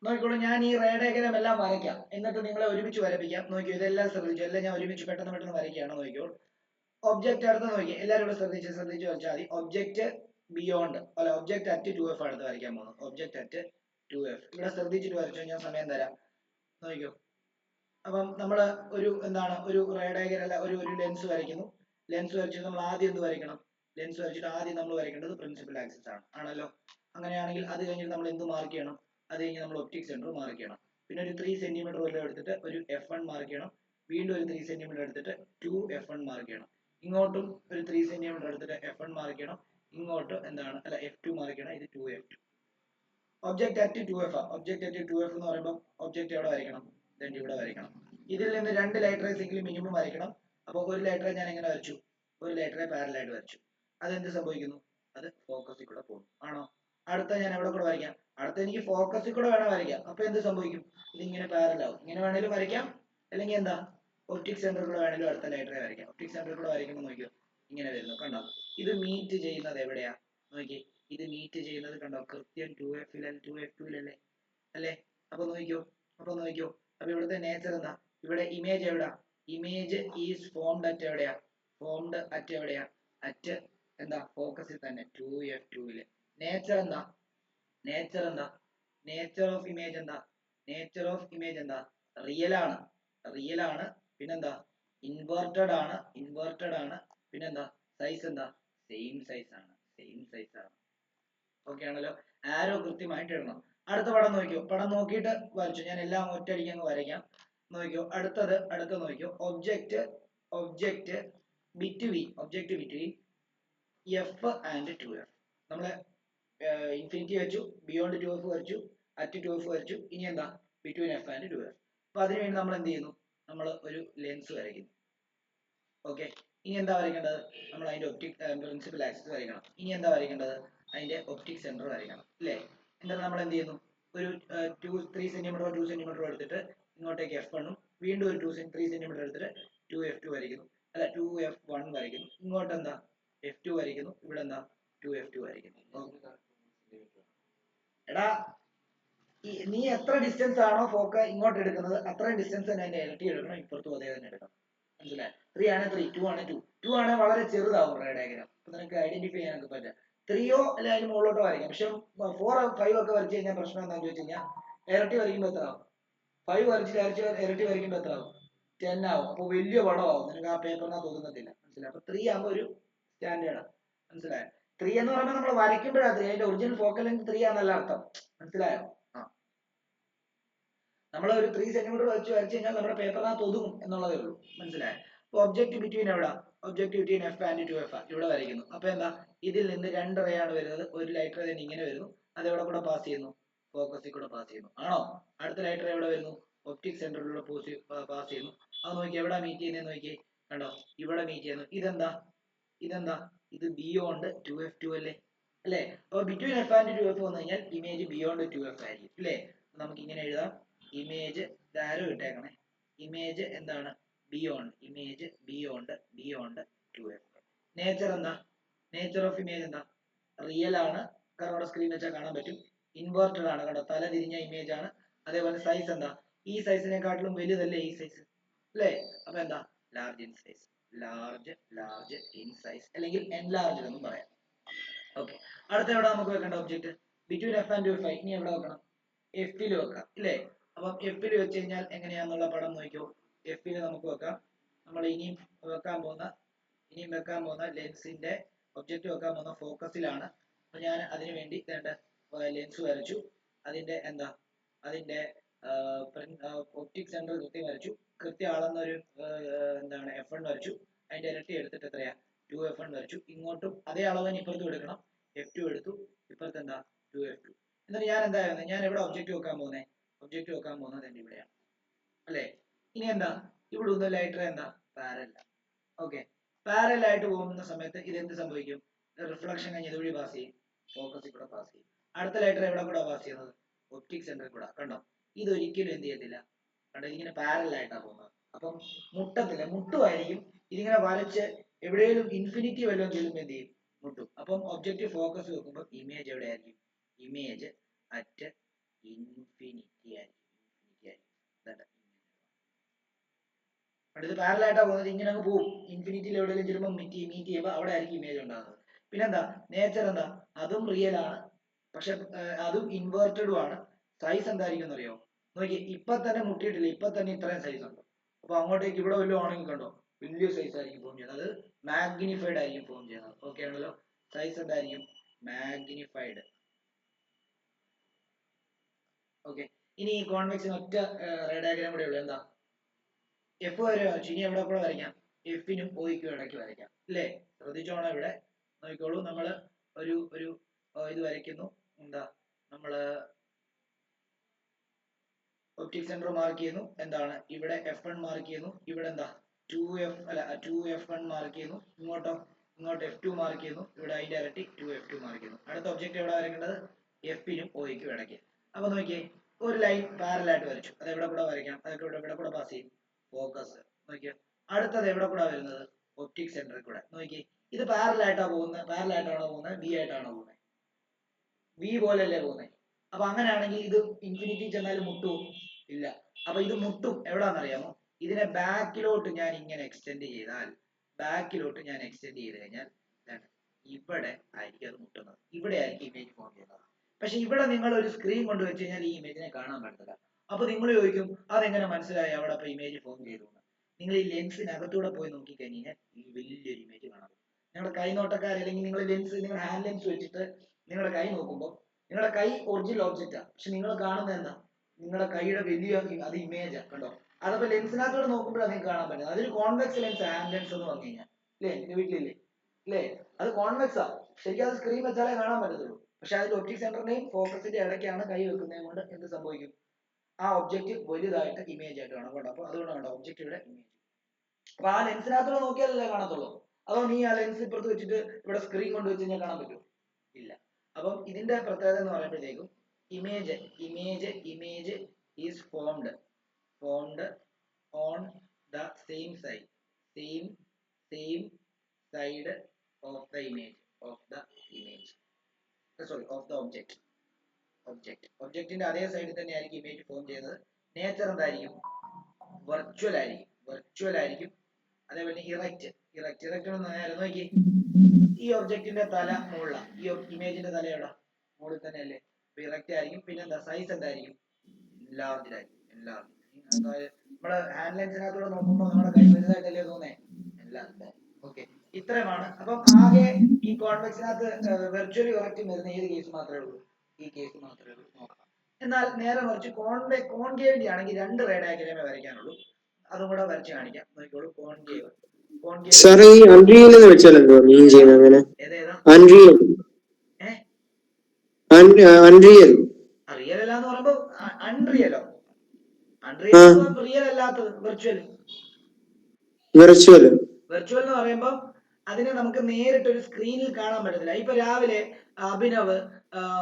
നോക്കിക്കോളൂ, ഞാൻ ഈ റേ ഡയഗ്രാം എല്ലാം വരയ്ക്കാം, എന്നിട്ട് നിങ്ങളെ ഒരുമിച്ച് വരപ്പിക്കാം. നോക്കിയോ, ഇതെല്ലാം ശ്രദ്ധിച്ചു. എല്ലാം ഞാൻ ഒരുമിച്ച് പെട്ടെന്ന് വരയ്ക്കുകയാണ്. നോക്കിയോളൂ. ഒബ്ജക്റ്റ് അടുത്ത് നോക്കി, എല്ലാവരും കൂടെ ശ്രദ്ധിച്ച് വരച്ചാൽ മതി. ഒബ്ജക്റ്റ് ബിയോണ്ട് അല്ല, ഒബ്ജക്റ്റ് അറ്റ് 2F അടുത്ത് വരയ്ക്കാൻ പോകുന്നത്. ഒബ്ജക്റ്റ് അറ്റ് 2F ഇവിടെ ശ്രദ്ധിച്ചിട്ട് വരച്ചു. ഞാൻ സമയം തരാം. നോക്കിയോ. അപ്പം നമ്മൾ ഒരു ഒരു റേ ഡയഗ്രാം അല്ല, ഒരു ലെൻസ് വരയ്ക്കുന്നു. ലെൻസ് വരച്ചിട്ട് നമ്മൾ ആദ്യം എന്ത് വരയ്ക്കണം? ലെൻസ് വരച്ചിട്ട് ആദ്യം നമ്മൾ വരയ്ക്കേണ്ടത് പ്രിൻസിപ്പൽ ആക്സിസ് ആണല്ലോ. അങ്ങനെയാണെങ്കിൽ അത് കഴിഞ്ഞിട്ട് നമ്മൾ എന്ത് മാർക്ക് ചെയ്യണം? അത് കഴിഞ്ഞ് നമ്മൾ ഒപ്റ്റിക് സെന്റർ മാർക്ക് ചെയ്യണം. പിന്നെ ഒരു 3 സെന്റിമീറ്റർ വല്ലതും എടുത്തിട്ട് ഒരു F1 മാർക്ക് ചെയ്യണം. വീണ്ടും ഒരു 3 സെന്റിമീറ്റർ എടുത്തിട്ട് 2F1 മാർക്ക് ചെയ്യണം. ഇങ്ങോട്ടും ഒരു 3 സെന്റിമീറ്റർ എടുത്തിട്ട് F1 മാർക്ക് ചെയ്യണം. ഇങ്ങോട്ട് അല്ല, F2 മാർക്ക് ചെയ്യണം. ഇത് 2F2. Object at 2F. Object at 2F എന്ന് പറയുമ്പോൾ ഒബ്ജക്റ്റ് എവിടെ വരയ്ക്കണം? ഇവിടെ വരയ്ക്കണം. ഇതിൽ നിന്ന് 2 ലൈറ്റ് റേസ് എങ്കിലും മിനിമം വരയ്ക്കണം. അപ്പോൾ ഒരു ലൈറ്റ് റേ ഞാൻ എങ്ങനെ വരച്ചു? ഒരു ലൈറ്റ് റേ പാരലൽ ആയിട്ട് വരച്ചു. അതെന്ത് സംഭവിക്കുന്നു? അത് ഫോക്കസിൽ കൂടെ പോകും. ആണോ? അടുത്ത ഞാൻ എവിടെ കൂടെ വരയ്ക്കാം? അടുത്ത എനിക്ക് ഫോക്കസിൽ കൂടെ വേണം വരയ്ക്കാം. അപ്പൊ എന്ത് സംഭവിക്കും? ഇതിങ്ങനെ പാരലൽ ആവും. ഇങ്ങനെ വേണേലും വരയ്ക്കാം, അല്ലെങ്കിൽ എന്താ, ഒപ്റ്റിക് സെന്റർ കൂടെ വേണേലും അടുത്ത ലൈറ്റ് റേ വരയ്ക്കാം. ഒപ്റ്റിക് സെന്റർ കൂടെ വരയ്ക്കുമ്പോൾ നോക്കിയോ, ഇങ്ങനെ വരുന്നു. കണ്ടോ? ഇത് മീറ്റ് ചെയ്യുന്നത് എവിടെയാ? നോക്കി, ഇത് മീറ്റ് ചെയ്യുന്നത് കണ്ടോ, കൃത്യം 2F2 അല്ലേ? അപ്പൊ നോക്കിയോ. അപ്പൊ ഇവിടുത്തെ നേച്ചർ എന്താ? ഇവിടെ ഇമേജ് എവിടാ? ഇമേജ് ഈസ് ഫോംഡ് അറ്റ് എവിടെയാ? ഫോംഡ് അറ്റ് എവിടെയാ? അറ്റ് എന്താ, ഫോക്കസിൽ തന്നെ, 2F2. നേച്ചർ എന്താ? നേച്ചർ ഓഫ് ഇമേജ് എന്താ? റിയൽ ആണ്. പിന്നെന്താ, ഇൻവേർട്ടഡ് ആണ്. പിന്നെന്താ, സൈസ് എന്താ? സെയിം സൈസ് ആണ്. ഓക്കെ ആണല്ലോ. ആരോ കൃത്യമായിട്ട് ഇടണം. അടുത്ത പടം നോക്കിയോ. പടം നോക്കിയിട്ട് വരച്ചു. ഞാൻ എല്ലാം ഒറ്റയടിക്ക് അങ്ങ് വരയ്ക്കാം. നോക്കിയോ. അടുത്ത നോക്കിയോ. Object between F and 2F. നമ്മള് ഇൻഫിനിറ്റി വെച്ചു, ബിയോണ്ട് 2F വരച്ചു, അറ്റ് 2F വരച്ചു. ഇനി എന്താ, ബിറ്റ്വീൻ F ആൻഡ് 2F. അപ്പൊ അതിനുവേണ്ടി നമ്മൾ എന്ത് ചെയ്യുന്നു? നമ്മൾ ഒരു ലെൻസ് വരയ്ക്കുന്നു. ഓക്കെ. ഇനി എന്താ വരയ്ക്കേണ്ടത്? നമ്മൾ അതിന്റെ ഒപ്റ്റിക് പ്രിൻസിപ്പൽ ആക്സിസ് വരയ്ക്കണം. ഇനി എന്താ വരയ്ക്കേണ്ടത്? അതിന്റെ ഒപ്റ്റിക് സെന്റർ വരയ്ക്കണം, അല്ലേ? എന്നിട്ട് നമ്മൾ എന്ത് ചെയ്യുന്നു? ഒരു 3 സെന്റിമീറ്റർ 2 സെന്റിമീറ്റർ എടുത്തിട്ട് ഇങ്ങോട്ടേക്ക് F1ഉം, വീണ്ടും ഒരു 3 സെന്റിമീറ്റർ എടുത്തിട്ട് 2F2 വരയ്ക്കുന്നു. അല്ല, 2F1 വരയ്ക്കുന്നു. ഇങ്ങോട്ട് എന്താ, F2 വരയ്ക്കുന്നു. ഇവിടെ എന്താ, 2F2 വരയ്ക്കുന്നു. എടാ, നീ എത്ര ഡിസ്റ്റൻസ് ആണോ ഇങ്ങോട്ട് എടുക്കുന്നത്, അത്രയും ഡിസ്റ്റൻസ് തന്നെ അതിന്റെ ഇരട്ടി എടുക്കണം. ഇപ്പുറത്തും അതേ തന്നെ എടുക്കണം. മനസ്സിലായി? 3 ആണ് 3, 2 ആണ് 2. 2 ആണ് വളരെ ചെറുതാവും റേ ഡയഗ്രാം. അപ്പൊ നിനക്ക് ഐഡന്റിഫൈ ചെയ്യാനൊക്കെ പറ്റാം. 3യോ അല്ലെ അതിന് മുകളിലോട്ടോ വരയ്ക്കാം. പക്ഷെ 4 5 ഒക്കെ വരച്ചു കഴിഞ്ഞാൽ പ്രശ്നം എന്താണെന്ന് ചോദിച്ചു കഴിഞ്ഞാൽ, ഇരട്ടി വരയ്ക്കുമ്പോൾ എത്ര ആവും? 5 ഇരട്ടി വരയ്ക്കുമ്പോൾ എത്ര ആവും? 10 ആവും. അപ്പൊ വലിയ പടമാവും. നിനക്ക് ആ പേപ്പറിനകത്ത് ഒതുങ്ങത്തില്ല. മനസ്സിലായി? അപ്പൊ 3 ആകുമ്പോൾ ഒരു സ്റ്റാൻഡേർഡ്. മനസ്സിലായോ? 3 എന്ന് പറയുമ്പോൾ നമ്മൾ വരയ്ക്കുമ്പോഴാണ് 3. അതിന്റെ ഒറിജിനൽ ഫോക്കൽ ലെങ്ത് 3 ആണെന്നല്ല അർത്ഥം. മനസ്സിലായോ? നമ്മൾ ഒരു 3 സെന്റിമീറ്റർ വരച്ചു കഴിഞ്ഞാൽ നമ്മുടെ പേപ്പറിനകത്ത് ഒതുങ്ങും എന്നുള്ളതേ ഉള്ളൂ. മനസ്സിലായോ? അപ്പൊ ഒബ്ജക്റ്റ് ബിറ്റ്വീൻ എവിടെ? Object between F and 2F ഇവിടെ വരയ്ക്കുന്നു. അപ്പൊ എന്താ, ഇതിൽ നിന്ന് 2 റേ ആണ് വരുന്നത്. ഒരു ലൈറ്റ് റേ തന്നെ ഇങ്ങനെ വരുന്നു. അത് എവിടെ കൂടെ പാസ് ചെയ്യുന്നു? ഫോക്കസിൽ കൂടെ പാസ് ചെയ്യുന്നു. ആണോ? അടുത്ത ലൈറ്റ് റേ എവിടെ വരുന്നു? ഒപ്റ്റിക് സെന്ററിലൂടെ പാസ് ചെയ്യുന്നു. അത് നോക്കി എവിടെ മീറ്റ് ചെയ്യുന്നത് നോക്കി, കണ്ടോ ഇവിടെ മീറ്റ് ചെയ്യുന്നു. ഇതെന്താ ഇത് ബിയോണ്ട് 2f2 അല്ലേ. അപ്പൊ ബിറ്റ്വീൻ എഫ് ആൻഡ് 2f വന്നു കഴിഞ്ഞാൽ ഇമേജ് ബിയോണ്ട് 2f ആയിരിക്കും അല്ലേ. നമുക്ക് ഇങ്ങനെ എഴുതാം, ഇമേജ് ആരോ ഇട്ടേക്കണേ, ഇമേജ് എന്താണ് ഇമേജ് ബിയോണ്ട് 2f. നേച്ചർ എന്താ, നേച്ചർ ഓഫ് ഇമേജ് എന്താ, റിയൽ ആണ്, കാരണം അവിടെ സ്ക്രീൻ വെച്ചാൽ കാണാൻ പറ്റും. ഇൻവേർട്ടഡ് ആണ്, കണ്ടോ തല തിരിഞ്ഞ ഇമേജ് ആണ്. അതേപോലെ സൈസ് എന്താ, ഈ സൈസിനെക്കാട്ടിലും വലുതല്ലേ ഈ സൈസ് അല്ലേ. അപ്പൊ എന്താ large in size, large in size അല്ലെങ്കിൽ എൻലാർജ് എന്നും പറയാം. ഓക്കെ, അടുത്ത എവിടെ നമുക്ക് വെക്കേണ്ട object, between F and 2f. ഇനി എവിടെ വെക്കണം, എഫിൽ വെക്കാം ഇല്ലേ. അപ്പം എഫിൽ വെച്ച് കഴിഞ്ഞാൽ എങ്ങനെയാന്നുള്ള പടം നോക്കിയോ. എഫിൽ നമുക്ക് വെക്കാം, നമ്മൾ ഇനിയും വെക്കാൻ പോകുന്ന ലെൻസിന്റെ ഒബ്ജക്റ്റ് വെക്കാൻ പോകുന്ന ഫോക്കസിലാണ്. അപ്പൊ ഞാൻ അതിനു വേണ്ടി ലെൻസ് വരച്ചു, അതിന്റെ ഒപ്റ്റിക് സെന്റർ കൃത്യം വരച്ചു, കൃത്യം അളന്നൊരു f1 വരച്ചു, അതിന്റെ ഇരട്ടി എടുത്തിട്ട് എത്രയാ 2f1 വരച്ചു. ഇങ്ങോട്ടും അതേ അളവ് തന്നെ ഇപ്പുറത്തും എടുക്കണം, f2 എടുത്തു, ഇപ്പുറത്ത് എന്താ 2f2. എന്നിട്ട് ഞാൻ എവിടെ ഒബ്ജക്റ്റ് വെക്കാൻ പോകുന്നത് എന്റെ ഇവിടെയാണ് അല്ലേ. ഇനി എന്താ ഇവിടെ ഒന്ന് ലൈറ്റർ എന്താ പാരലൽ. ഓക്കെ, പാരലൽ ആയിട്ട് പോകുന്ന സമയത്ത് ഇത് എന്ത് സംഭവിക്കും, റിഫ്ലക്ഷൻ കഴിഞ്ഞ് ഇതുവഴി പാസ് ചെയ്യും, ഫോക്കസിൽ കൂടെ പാസ് ചെയ്യും. അടുത്ത ലൈറ്റർ എവിടെ കൂടെ പാസ് ചെയ്യുന്നത്, ഒപ്റ്റിക് സെന്ററിൽ കൂടെ. കണ്ടോ ഇതൊരിക്കലും എന്ത് ചെയ്യത്തില്ല, കണ്ടോ ഇതിങ്ങനെ പാരലൽ ആയിട്ടാണ് പോകുന്നത്. അപ്പം മുട്ടത്തില്ല, മുട്ടുമായിരിക്കും ഇതിങ്ങനെ വരച്ച് എവിടെയെങ്കിലും ഇൻഫിനിറ്റി വല്ലതും ചെല്ലുമ്പോൾ എന്ത് ചെയ്യും, മുട്ടും. അപ്പം ഒബ്ജക്റ്റ് ഫോക്കസ് വെക്കുമ്പോൾ ഇമേജ് എവിടെയായിരിക്കും, ഇമേജ് അറ്റ് ഇൻഫിനിറ്റി ആയിരിക്കും. അടുത്ത് പാരലൽ ആയിട്ടാ പോകുന്നത്, ഇങ്ങനെ അങ്ങ് പോകും, ഇൻഫിനിറ്റിയിൽ എവിടെയെങ്കിലും ചെല്ലുമ്പോൾ മീറ്റ് ചെയ്യുമ്പോൾ അവിടെ ആയിരിക്കും ഇമേജ് ഉണ്ടാകുന്നത്. പിന്നെന്താ നേച്ചർ എന്താ, അതും റിയൽ ആണ്, പക്ഷെ അതും ഇൻവേർട്ടഡും ആണ്. സൈസ് എന്തായിരിക്കും എന്നറിയോ നോക്കി, ഇപ്പൊ തന്നെ മുട്ടിയിട്ടില്ല, ഇപ്പൊ തന്നെ ഇത്രയും സൈസ് ഉണ്ട്. അപ്പൊ അങ്ങോട്ടേക്ക് ഇവിടെ വല്ലതും ആണെങ്കിൽ കണ്ടോ വലിയ സൈസ് ആയിരിക്കും ഫോം ചെയ്യുന്നത്, അത് മാഗ്നിഫൈഡ് ആയിരിക്കും ഫോം ചെയ്യുന്നത്. ഓക്കെ ആണല്ലോ, സൈസ് എന്തായിരിക്കും മാഗ്നിഫൈഡ്. ഓക്കെ, ഇനി ഈ കോൺവെക്സിന് ഒറ്റ റേ ഡയഗ്രാം കൂടെ ഉള്ളു, എന്താ എഫ് വരെ വരച്ചു. ഇനി എവിടെ കൂടെ വരയ്ക്കാം, എഫിനും ഒയ്ക്കും ഇടയ്ക്ക് വരയ്ക്കാം അല്ലേ. ശ്രദ്ധിച്ചോണം, ഇവിടെ നോക്കിക്കോളൂ, നമ്മള് ഒരു ഇത് വരയ്ക്കുന്നു, എന്താ നമ്മള് ഒപ്റ്റിക് സെന്റർ മാർക്ക് ചെയ്യുന്നു, എന്താണ് ഇവിടെ f1 മാർക്ക് ചെയ്യുന്നു, ഇവിടെ എന്താ 2f1 മാർക്ക് ചെയ്യുന്നു, ഇങ്ങോട്ട് f2 മാർക്ക് ചെയ്യുന്നു, ഇവിടെ അതിന്റെ ഇരട്ടി 2f2 മാർക്ക് ചെയ്യുന്നു. അടുത്ത ഒബ്ജക്റ്റ് എവിടെ വരയ്ക്കേണ്ടത്, എഫിനും ഒയ്ക്കും ഇടയ്ക്ക്. അപ്പൊ നോക്കിയേ, ഒരു ലൈൻ പാരലൽ ആയിട്ട് വരച്ചു, അത് എവിടെ കൂടെ വരയ്ക്കാം, അതൊക്കെ ഇവിടെ കൂടെ പാസ് ചെയ്യും, ഫോക്കസ്. നോക്കിയോ, അടുത്തത് എവിടെ കൂടെ വരുന്നത്, ഒപ്റ്റിക് സെന്ററിൽ കൂടെ. നോക്കിയേ, ഇത് പാരലൽ ആയിട്ടാണോ പോകുന്നത്, ബി ആയിട്ടാണോ പോകുന്നത്, ബി പോലെയല്ലേ പോകുന്നത്. അപ്പൊ അങ്ങനെയാണെങ്കിൽ ഇത് ഇൻഫിനിറ്റി ചെന്നാലും മുട്ടും ഇല്ല. അപ്പൊ ഇത് മുട്ടും എവിടാന്നറിയാമോ, ഇതിനെ ബാക്കിലോട്ട് ഞാൻ ഇങ്ങനെ എക്സ്റ്റെൻഡ് ചെയ്ത് കഴിഞ്ഞാൽ ഇവിടെ ആയിരിക്കും അത് മുട്ടുന്നത്, ഇവിടെ ആയിരിക്കും ഇമേജ് ഫോം ചെയ്യുന്നത്. പക്ഷെ ഇവിടെ നിങ്ങൾ ഒരു സ്ക്രീൻ കൊണ്ട് വെച്ച് കഴിഞ്ഞാൽ ഈ ഇമേജിനെ കാണാൻ പറ്റില്ല. അപ്പൊ നിങ്ങൾ ചോദിക്കും അതെങ്ങനെ മനസ്സിലായി അവിടെ അപ്പൊ ഇമേജ് ഫോം ചെയ്തു. നിങ്ങൾ ഈ ലെൻസിനകത്തൂടെ പോയി നോക്കി കഴിഞ്ഞാൽ ഈ വലിയൊരു ഇമേജ് കാണാം. നിങ്ങളുടെ കൈ നോട്ടക്കാർ അല്ലെങ്കിൽ നിങ്ങൾ നിങ്ങളുടെ ഹാൻഡ് ലെൻസ് വെച്ചിട്ട് നിങ്ങളുടെ കൈ നോക്കുമ്പോൾ നിങ്ങളുടെ കൈ ഒറിജിനൽ ഒബ്ജക്റ്റാണ്, പക്ഷെ നിങ്ങൾ കാണുന്നത് എന്താ, നിങ്ങളുടെ കൈയുടെ വലിയ അത് ഇമേജ് കണ്ടോ. അതപ്പോ ലെൻസിനകത്തോടെ നോക്കുമ്പോഴാണ് നിങ്ങൾക്ക് കാണാൻ പറ്റുന്നത്. അതൊരു കോൺവെക്സ് ലെൻസ്, ഹാൻഡ് ലെൻസ് എന്ന് പറഞ്ഞു കഴിഞ്ഞാൽ അല്ലേ, എന്റെ വീട്ടിലില്ലേ അല്ലേ, അത് കോൺവെക്സ് ആ. ശരിക്കും അത് സ്ക്രീൻ വെച്ചാലേ കാണാൻ പറ്റത്തുള്ളൂ. പക്ഷെ അതിന്റെ ഒപ്റ്റിക് സെന്ററിന്റെയും ഫോക്കസിന്റെ ഇടയ്ക്കാണ് കൈ വെക്കുന്നത് കൊണ്ട് എന്ത് സംഭവിക്കും, ആ ഒബ്ജക്റ്റ് വലുതായിട്ട് ഇമേജ് ആയിട്ട് കാണാം. കേട്ടോ, അപ്പൊ അതുകൊണ്ടാണ് കേട്ടോ ഒബ്ജക്റ്റിയുടെ ഇമേജ്. അപ്പൊ ആ ലെൻസിനകത്തോടെ നോക്കിയാലല്ലേ കാണത്തുള്ളൂ. അതോ നീ ആ ലെൻസ് ഇപ്പുറത്ത് വെച്ചിട്ട് ഇവിടെ സ്ക്രീൻ കൊണ്ട് വെച്ച് കഴിഞ്ഞാൽ കാണാൻ പറ്റുമോ, ഇല്ല. അപ്പം ഇതിന്റെ പ്രത്യേകത എന്ന് പറയുമ്പോഴത്തേക്കും image is formed on the same side of the image of the ഒബ്ജക്റ്റിന്റെ അതേ സൈഡിൽ തന്നെ ആയിരിക്കും ഇമേജ് ഫോം ചെയ്യുന്നത്. നേച്ചർ എന്തായിരിക്കും, വെർച്വൽ ആയിരിക്കും. അതേപോലെ ഇറക്റ്റ് എന്ന് പറഞ്ഞാൽ നോക്കി, ഈ ഒബ്ജക്റ്റിന്റെ തല മുകളില, ഈ ഇമേജിന്റെ തല എവിടെ, മുകളിൽ തന്നെ അല്ലേ, ഇറക്റ്റ് ആയിരിക്കും. പിന്നെ എന്താ സൈസ് എന്തായിരിക്കും, എൻലാർജ്ഡ് ആയിരിക്കും. നമ്മുടെ ഹാൻഡ് ലെൻസിനകത്തൂടെ നോക്കുമ്പോൾ നമ്മുടെ കൈ വലുതായിട്ടല്ലേ തോന്നേ, എൻലാർജ്ഡ്. ഓക്കെ, ഇത്രയുമാണ്. അപ്പം ആകെ ഈ കോൺവെക്സിനകത്ത് വെർച്വലി ഇറക്റ്റ് വരുന്ന ഏത് കേസ് മാത്രമേ ഉള്ളൂ, ഈ കേസ് മാത്രമേ ഉള്ളൂ നോക്കാം. എന്നാൽ നേരെ മറിച്ച് കോൺകേവിറ്റി ആണെങ്കിൽ 2 റേ ഡയഗ്രാമേ വരയ്ക്കാനുള്ളൂ. അതും കൂടെ വരച്ച് കാണിക്കാം, നോക്കിക്കോളൂ. കോൺകേവ് സാറേ ഈ അൺറിയൽ എന്ന് വെച്ചാൽ എന്തോ മീൻ ചെയ്യുന്നത്, അങ്ങനെ അൺറിയൽ റിയൽ അല്ല എന്ന് പറയുമ്പോ അൺറിയലോ, അൺറിയൽ റിയൽ അല്ലാത്തത് വെർച്വൽ. വെർച്വൽ എന്ന് പറയുമ്പോൾ അതിനെ നമുക്ക് നേരിട്ട് ഒരു സ്ക്രീനിൽ കാണാൻ പറ്റത്തില്ല. ഇപ്പൊ രാവിലെ അഭിനവ്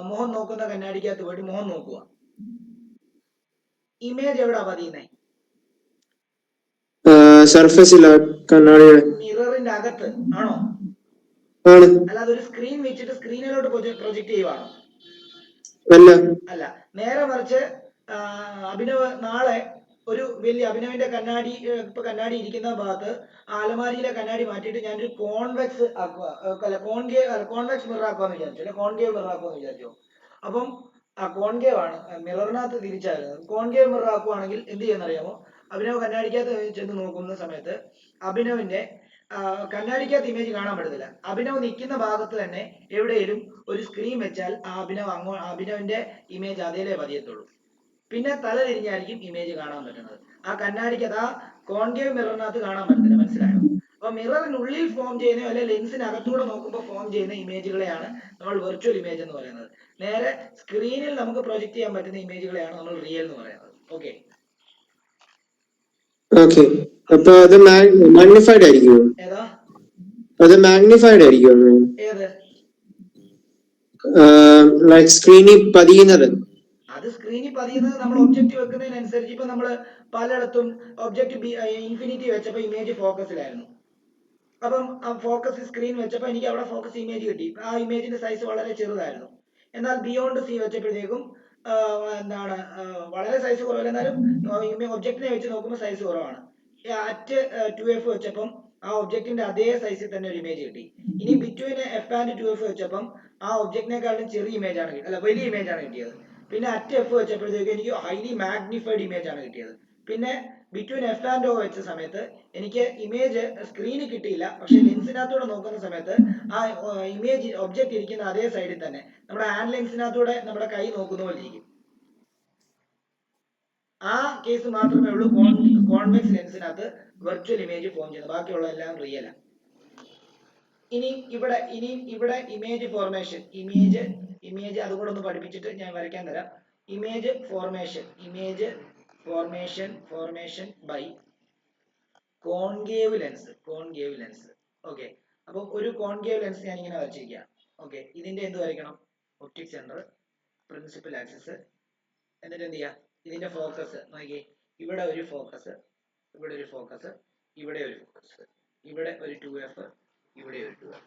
മോഹൻ നോക്കുന്ന കണ്ണാടിക്കകത്ത് പോയിട്ട് മോഹൻ നോക്കുക, ഇമേജ് എവിടാ പതിയുന്നേ? സർഫസില കണ്ണാടിയുടെ മിററിന്റെ അകത്ത് ആണോ? ആണ്. അല്ലാതെ ഒരു സ്ക്രീൻ വെച്ചിട്ട് സ്ക്രീനിലോട്ട് പ്രൊജക്ട് ചെയ്യുവാണോ? അല്ല. നേരെ മറിച്ച് അഭിനവ് നാളെ ഒരു വലിയ അഭിനവിന്റെ കണ്ണാടി ഇപ്പൊ കണ്ണാടി ഇരിക്കുന്ന ഭാഗത്ത് അലമാരിയിലെ കണ്ണാടി മാറ്റിയിട്ട് ഞാനൊരു കോൺവെക്സ് ആക്കുക, കോൺവെക്സ് മിറർ ആക്കുവാന്ന് വിചാരിച്ചു, അല്ലെ കോൺകേവ് മിറർ ആക്കുവാന്ന് വിചാരിച്ചു. അപ്പം ആ കോൺകേവ് ആണ് മിററിനകത്ത് തിരിച്ചായിരുന്നത്. കോൺകേവ് മിറർ ആക്കുവാണെങ്കിൽ എന്ത് ചെയ്യുന്നറിയാമോ? അഭിനവ് കണ്ണാടിക്കകത്ത് ചെന്ന് നോക്കുന്ന സമയത്ത് അഭിനവിന്റെ കണ്ണാടിക്കകത്ത് ഇമേജ് കാണാൻ പറ്റത്തില്ല. അഭിനവ് നിൽക്കുന്ന ഭാഗത്ത് തന്നെ എവിടെയെങ്കിലും ഒരു സ്ക്രീൻ വെച്ചാൽ ആ അഭിനവിന്റെ ഇമേജ് അതേലേ പതിയത്തുള്ളൂ. പിന്നെ തല തിരിഞ്ഞായിരിക്കും ഇമേജ് കാണാൻ പറ്റുന്നത്. ആ കണ്ണാടിക്കകത്ത് ആ കോൺകേവ് മിററിനകത്ത് കാണാൻ പറ്റത്തില്ല. മനസ്സിലായോ? അപ്പൊ മിററിനുള്ളിൽ ഫോം ചെയ്യുന്ന അല്ലെ ലെൻസിനകത്തൂടെ നോക്കുമ്പോൾ ഫോം ചെയ്യുന്ന ഇമേജുകളെയാണ് നമ്മൾ വെർച്വൽ ഇമേജ് എന്ന് പറയുന്നത്. നേരെ സ്ക്രീനിൽ നമുക്ക് പ്രൊജക്ട് ചെയ്യാൻ പറ്റുന്ന ഇമേജുകളെയാണ് നമ്മൾ റിയൽ എന്ന് പറയുന്നത്. ഓക്കെ, അപ്പൊ അത് മാഗ്നിഫൈഡ് ആയിരിക്കുമോ? ഏതാ? അത് മാഗ്നിഫൈഡ് ആയിരിക്കുമോ? ഏത്? ലൈക് സ്ക്രീനിൽ പതിയുന്നത്. അത് സ്ക്രീനിൽ പതിയുന്നത് നമ്മൾ ഒബ്ജക്റ്റ് വെക്കുന്നതിനനുസരിച്ച്. ഇപ്പൊ നമ്മൾ പലയിടത്തും ഒബ്ജക്റ്റ് ഇൻഫിനിറ്റി വെച്ചപ്പോൾ ഇമേജ് ഫോക്കസിലായിരുന്നു. അപ്പം ഫോക്കസ് സ്ക്രീൻ വെച്ചപ്പോൾ എനിക്ക് അവിടെ ഫോക്കസ് ഇമേജ് കിട്ടി. ആ ഇമേജിന്റെ സൈസ് വളരെ ചെറുതായിരുന്നു. എന്നാൽ ബിയോണ്ട് സി വെച്ചപ്പോഴത്തേക്കും എന്താണ് വളരെ സൈസ് കുറവല്ല, എന്നാലും ഒബ്ജക്റ്റിനെ വെച്ച് നോക്കുമ്പോൾ സൈസ് കുറവാണ്. അറ്റ് 2f വെച്ചപ്പം ആ ഒബ്ജക്റ്റിന്റെ അതേ സൈസിൽ തന്നെ ഒരു ഇമേജ് കിട്ടി. ഇനി ബിറ്റ്വീൻ എഫ് ആൻഡ് 2f വെച്ചപ്പം ആ ഒബ്ജക്റ്റിനെക്കാളും ചെറിയ ഇമേജ് ആണ് കിട്ടിയത്, അല്ല വലിയ ഇമേജ് ആണ് കിട്ടിയത്. പിന്നെ അറ്റ് എഫ് വെച്ചപ്പോഴത്തേക്ക് എനിക്ക് ഹൈലി മാഗ്നിഫൈഡ് ഇമേജ് ആണ് കിട്ടിയത്. പിന്നെ ബിറ്റ്വീൻ എഫ് ആൻഡ് ഒ വെച്ച സമയത്ത് എനിക്ക് ഇമേജ് സ്ക്രീനിൽ കിട്ടിയില്ല, പക്ഷെ ലെൻസിനകത്തൂടെ നോക്കുന്ന സമയത്ത് ആ ഇമേജ് ഒബ്ജക്റ്റ് ഇരിക്കുന്ന അതേ സൈഡിൽ തന്നെ നമ്മുടെ ഹാൻഡ് ലെൻസിനകത്തൂടെ നമ്മുടെ കൈ നോക്കുന്ന പോലെ ഇരിക്കും. ആ കേസ് മാത്രമേ ഉള്ളൂ കോൺവെക്സ് ലെൻസിനകത്ത് വെർച്വൽ ഇമേജ് ഫോം ചെയ്യുന്നത്. ബാക്കിയുള്ള എല്ലാം റിയൽ ആണ്. ഇനി ഇവിടെ ഇമേജ് ഫോർമേഷൻ, ഇമേജ് അതുകൂടെ ഒന്ന് പഠിപ്പിച്ചിട്ട് ഞാൻ വരയ്ക്കാൻ തരാം. Image formation by concave lens. ഓക്കെ, അപ്പൊ ഒരു കോൺകേവ് ലെൻസ് ഞാൻ ഇങ്ങനെ വരച്ചിരിക്കുക. ഓക്കെ, ഇതിന്റെ എന്ത് വരയ്ക്കണം? ഒപ്റ്റിക് സെന്റർ, പ്രിൻസിപ്പൽ ആക്സിസ്, എന്നിട്ട് എന്ത് ചെയ്യാം? ഇതിന്റെ ഫോക്കസ് നോക്കിയേ, ഇവിടെ ഒരു ഫോക്കസ്, ഇവിടെ ഒരു ഫോക്കസ്, ഇവിടെ ഒരു ഫോക്കസ്, ഇവിടെ ഒരു 2f, ഇവിടെ ഒരു 2f.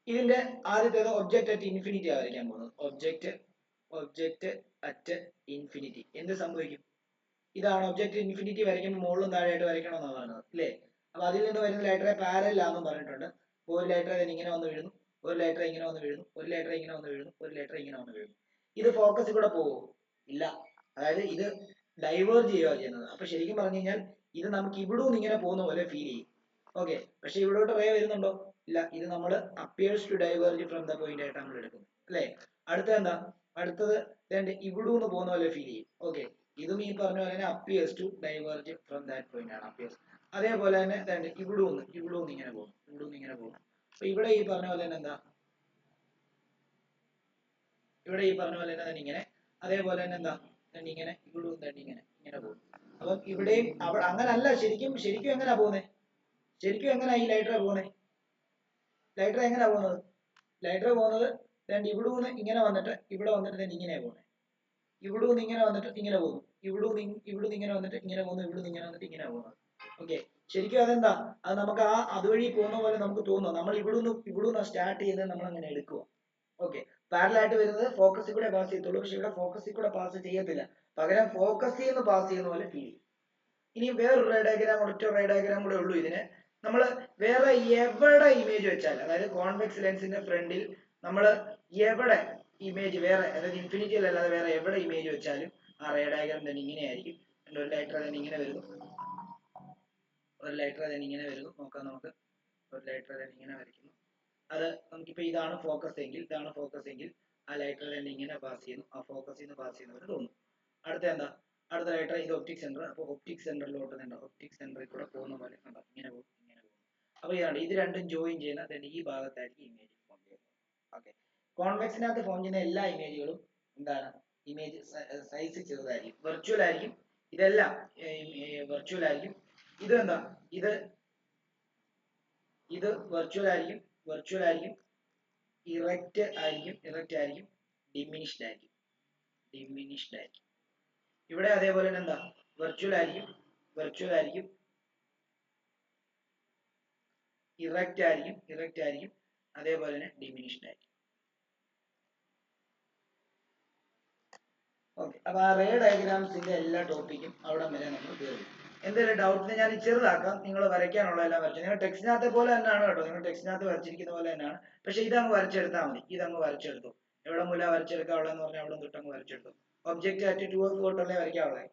ഇതിന്റെ ആദ്യത്തേത് ഒബ്ജക്റ്റ് അറ്റ് ഇൻഫിനിറ്റി വരയ്ക്കാൻ പോകുന്നത്. ഒബ്ജക്റ്റ് അറ്റ് ഇൻഫിനിറ്റി എന്ത് സംഭവിക്കും? ഇതാണ് ഒബ്ജക്റ്റ് ഇൻഫിനിറ്റി വരയ്ക്കുമ്പോൾ മുകളിലും താഴെയായിട്ട് വരയ്ക്കണമെന്നാണ് പറയുന്നത്, അല്ലേ? അപ്പൊ അതിൽ നിന്ന് വരുന്ന ലൈറ്ററെ പാരലൽ ആണെന്ന് പറഞ്ഞിട്ടുണ്ട്. ഒരു ലൈറ്റർ അതിന് ഇങ്ങനെ വന്ന് വീഴുന്നു, ഒരു ലൈറ്റർ ഇങ്ങനെ വന്ന് വീഴുന്നു, ഒരു ലൈറ്റർ ഇങ്ങനെ വന്ന് വീഴുന്നു, ഒരു ലൈറ്റർ ഇങ്ങനെ വന്ന് വീഴുന്നു. ഇത് ഫോക്കസ് കൂടെ പോകുമോ? ഇല്ല. അതായത് ഇത് ഡൈവേർജ് ചെയ്യുകയാണ് ചെയ്യുന്നത്. അപ്പൊ ശരിക്കും പറഞ്ഞു കഴിഞ്ഞാൽ ഇത് നമുക്ക് ഇവിടുന്ന് ഇങ്ങനെ പോകുന്ന പോലെ ഫീൽ ചെയ്യും. ഓക്കെ, പക്ഷെ ഇവിടോട്ട് റേ വരുന്നുണ്ടോ? ഇല്ല. ഇത് നമ്മൾ appears to diverge from the point ആയിട്ട് നമ്മൾ എടുക്കുന്നത്, അല്ലേ? അടുത്തത് ഇവിടുന്ന് പോകുന്ന പോലെ ഫീൽ ചെയ്യും. ഓക്കെ, ഇതും ഈ പറഞ്ഞ പോലെ തന്നെ appears to diverge from that point ആണ് അപ്പിയേഴ്സ്. അതേപോലെ തന്നെ ഇവിടുന്ന് ഇങ്ങനെ പോകും. അപ്പൊ ഇവിടെ ഈ പറഞ്ഞ പോലെ തന്നെ ഇങ്ങനെ, അതേപോലെ തന്നെ ഇങ്ങനെ ഇവിടുന്ന് ഇങ്ങനെ പോകും. അപ്പം ഇവിടെയും അങ്ങനല്ല. ശരിക്കും എങ്ങനെയാ പോകുന്നത്? ശരിക്കും എങ്ങനെയാ ഈ ലൈറ്റർ പോകുന്നത്? ലൈറ്റർ പോകുന്നത് ഇവിടുന്ന് ഇങ്ങനെ വന്നിട്ട് ഇവിടെ വന്നിട്ട് ഇങ്ങനെയാ പോകുന്നത്. ഇവിടുന്ന് ഇങ്ങനെ വന്നിട്ട് ഇങ്ങനെ പോകുന്നു, ഇവിടുന്ന് ഇങ്ങനെ വന്നിട്ട് ഇങ്ങനെ പോകുന്നു, ഇവിടുന്ന് ഇങ്ങനെ വന്നിട്ട് ഇങ്ങനെ പോകുന്നത്. ഓക്കെ, ശരിക്കും അതെന്താ? അത് നമുക്ക് അതുവഴി പോകുന്ന പോലെ നമുക്ക് തോന്നുന്നു. നമ്മൾ ഇവിടുന്ന് സ്റ്റാർട്ട് ചെയ്യുന്നത് നമ്മൾ അങ്ങനെ എടുക്കുക. ഓക്കെ, പാരലായിട്ട് വരുന്നത് ഫോക്കസിൽ കൂടെ പാസ് ചെയ്യത്തുള്ളൂ, പക്ഷെ ഇവിടെ ഫോക്കസിൽ കൂടെ പാസ് ചെയ്യത്തില്ല. പകരം ഫോക്കസിൽ നിന്ന് പാസ് ചെയ്യുന്ന പോലെ ഫീൽ ചെയ്യും. ഇനി വേറൊരു ഒറ്റ റേ ഡയഗ്രാം കൂടെ ഉള്ളൂ ഇതിന്. നമ്മൾ വേറെ എവിടെ ഇമേജ് വെച്ചാൽ, അതായത് കോൺവെക്സ് ലെൻസിന്റെ ഫ്രണ്ടിൽ നമ്മൾ എവിടെ ഇമേജ് വേറെ, അതായത് ഇൻഫിനിറ്റിയിൽ അല്ലാതെ വേറെ എവിടെ ഇമേജ് വെച്ചാലും ആ റേ ഡയഗ്രാം തന്നെ ഇങ്ങനെയായിരിക്കും. ഒരു ലൈറ്റർ തന്നെ ഇങ്ങനെ വരുന്നു, നോക്കാം നമുക്ക്. ഒരു ലൈറ്റർ തന്നെ ഇങ്ങനെ വരയ്ക്കുന്നു. അത് നമുക്കിപ്പോ ഇതാണ് ഫോക്കസ് എങ്കിൽ ആ ലൈറ്റർ തന്നെ ഇങ്ങനെ പാസ് ചെയ്യുന്നു, ആ ഫോക്കസിൽ നിന്ന് പാസ് ചെയ്യുന്ന പോലെ തോന്നുന്നു. അടുത്ത ലൈറ്റർ ഇത് ഒപ്റ്റിക് സെന്റർ. അപ്പൊ ഒപ്റ്റിക് സെന്ററിലോട്ട് ഒപ്റ്റിക് സെന്ററിൽ കൂടെ പോകുന്ന പോലെ ഇങ്ങനെ പോകും. അപ്പൊ ഇതാണ് ഇത് രണ്ടും ജോയിൻ ചെയ്യുന്ന ഈ ഭാഗത്തായിരിക്കും ഇമേജ് ഫോം ചെയ്യുന്നത്. ഓക്കെ, കോൺവെക്സിനകത്ത് ഫോം ചെയ്യുന്ന എല്ലാ ഇമേജുകളും എന്താണ്? ഇമേജ് സൈസ് ചെറുതായിരിക്കും, വെർച്വൽ ആയിരിക്കും. ഇതെല്ലാം വെർച്വൽ ആയിരിക്കും. ഇത് എന്താ, ഇത് വെർച്വൽ ആയിരിക്കും, ഇറക്റ്റ് ആയിരിക്കും, ഡിമിനിഷ്ഡ് ആയിരിക്കും. ഇവിടെ അതേപോലെ തന്നെ എന്താ, വെർച്വൽ ആയിരിക്കും, ഇറക്റ്റ് ആയിരിക്കും, അതേപോലെ തന്നെ ഡിമിനിഷ്ഡ് ആയിരിക്കും. ഓക്കെ, അപ്പൊ ആ റേ ഡയഗ്രാംസിന്റെ എല്ലാ ടോപ്പിക്കും അവിടെ വരെ നമ്മൾ കയറി. എന്തെങ്കിലും ഡൗട്ടിന് ഞാൻ ചെറുതാക്കാം, നിങ്ങൾ വരയ്ക്കാനുള്ള എല്ലാം വരച്ചു. നിങ്ങൾ ടെക്സ്റ്റിനകത്തെ പോലെ തന്നെയാണ് കേട്ടോ, നിങ്ങൾ ടെക്സ്റ്റിനകത്ത് വരച്ചിരിക്കുന്ന പോലെ തന്നെയാണ്. പക്ഷെ ഇതങ്ങ് വരച്ചെടുത്താൽ മതി, വരച്ചെടുത്തു. എവിടെ മുല വരച്ചെടുക്കാവുള്ളതെന്ന് പറഞ്ഞാൽ അവിടെ തൊട്ടങ്ങ് വരച്ചെടുത്തു. Object at 2 തൊട്ടല്ലേ വരയ്ക്കാവുള്ളേ.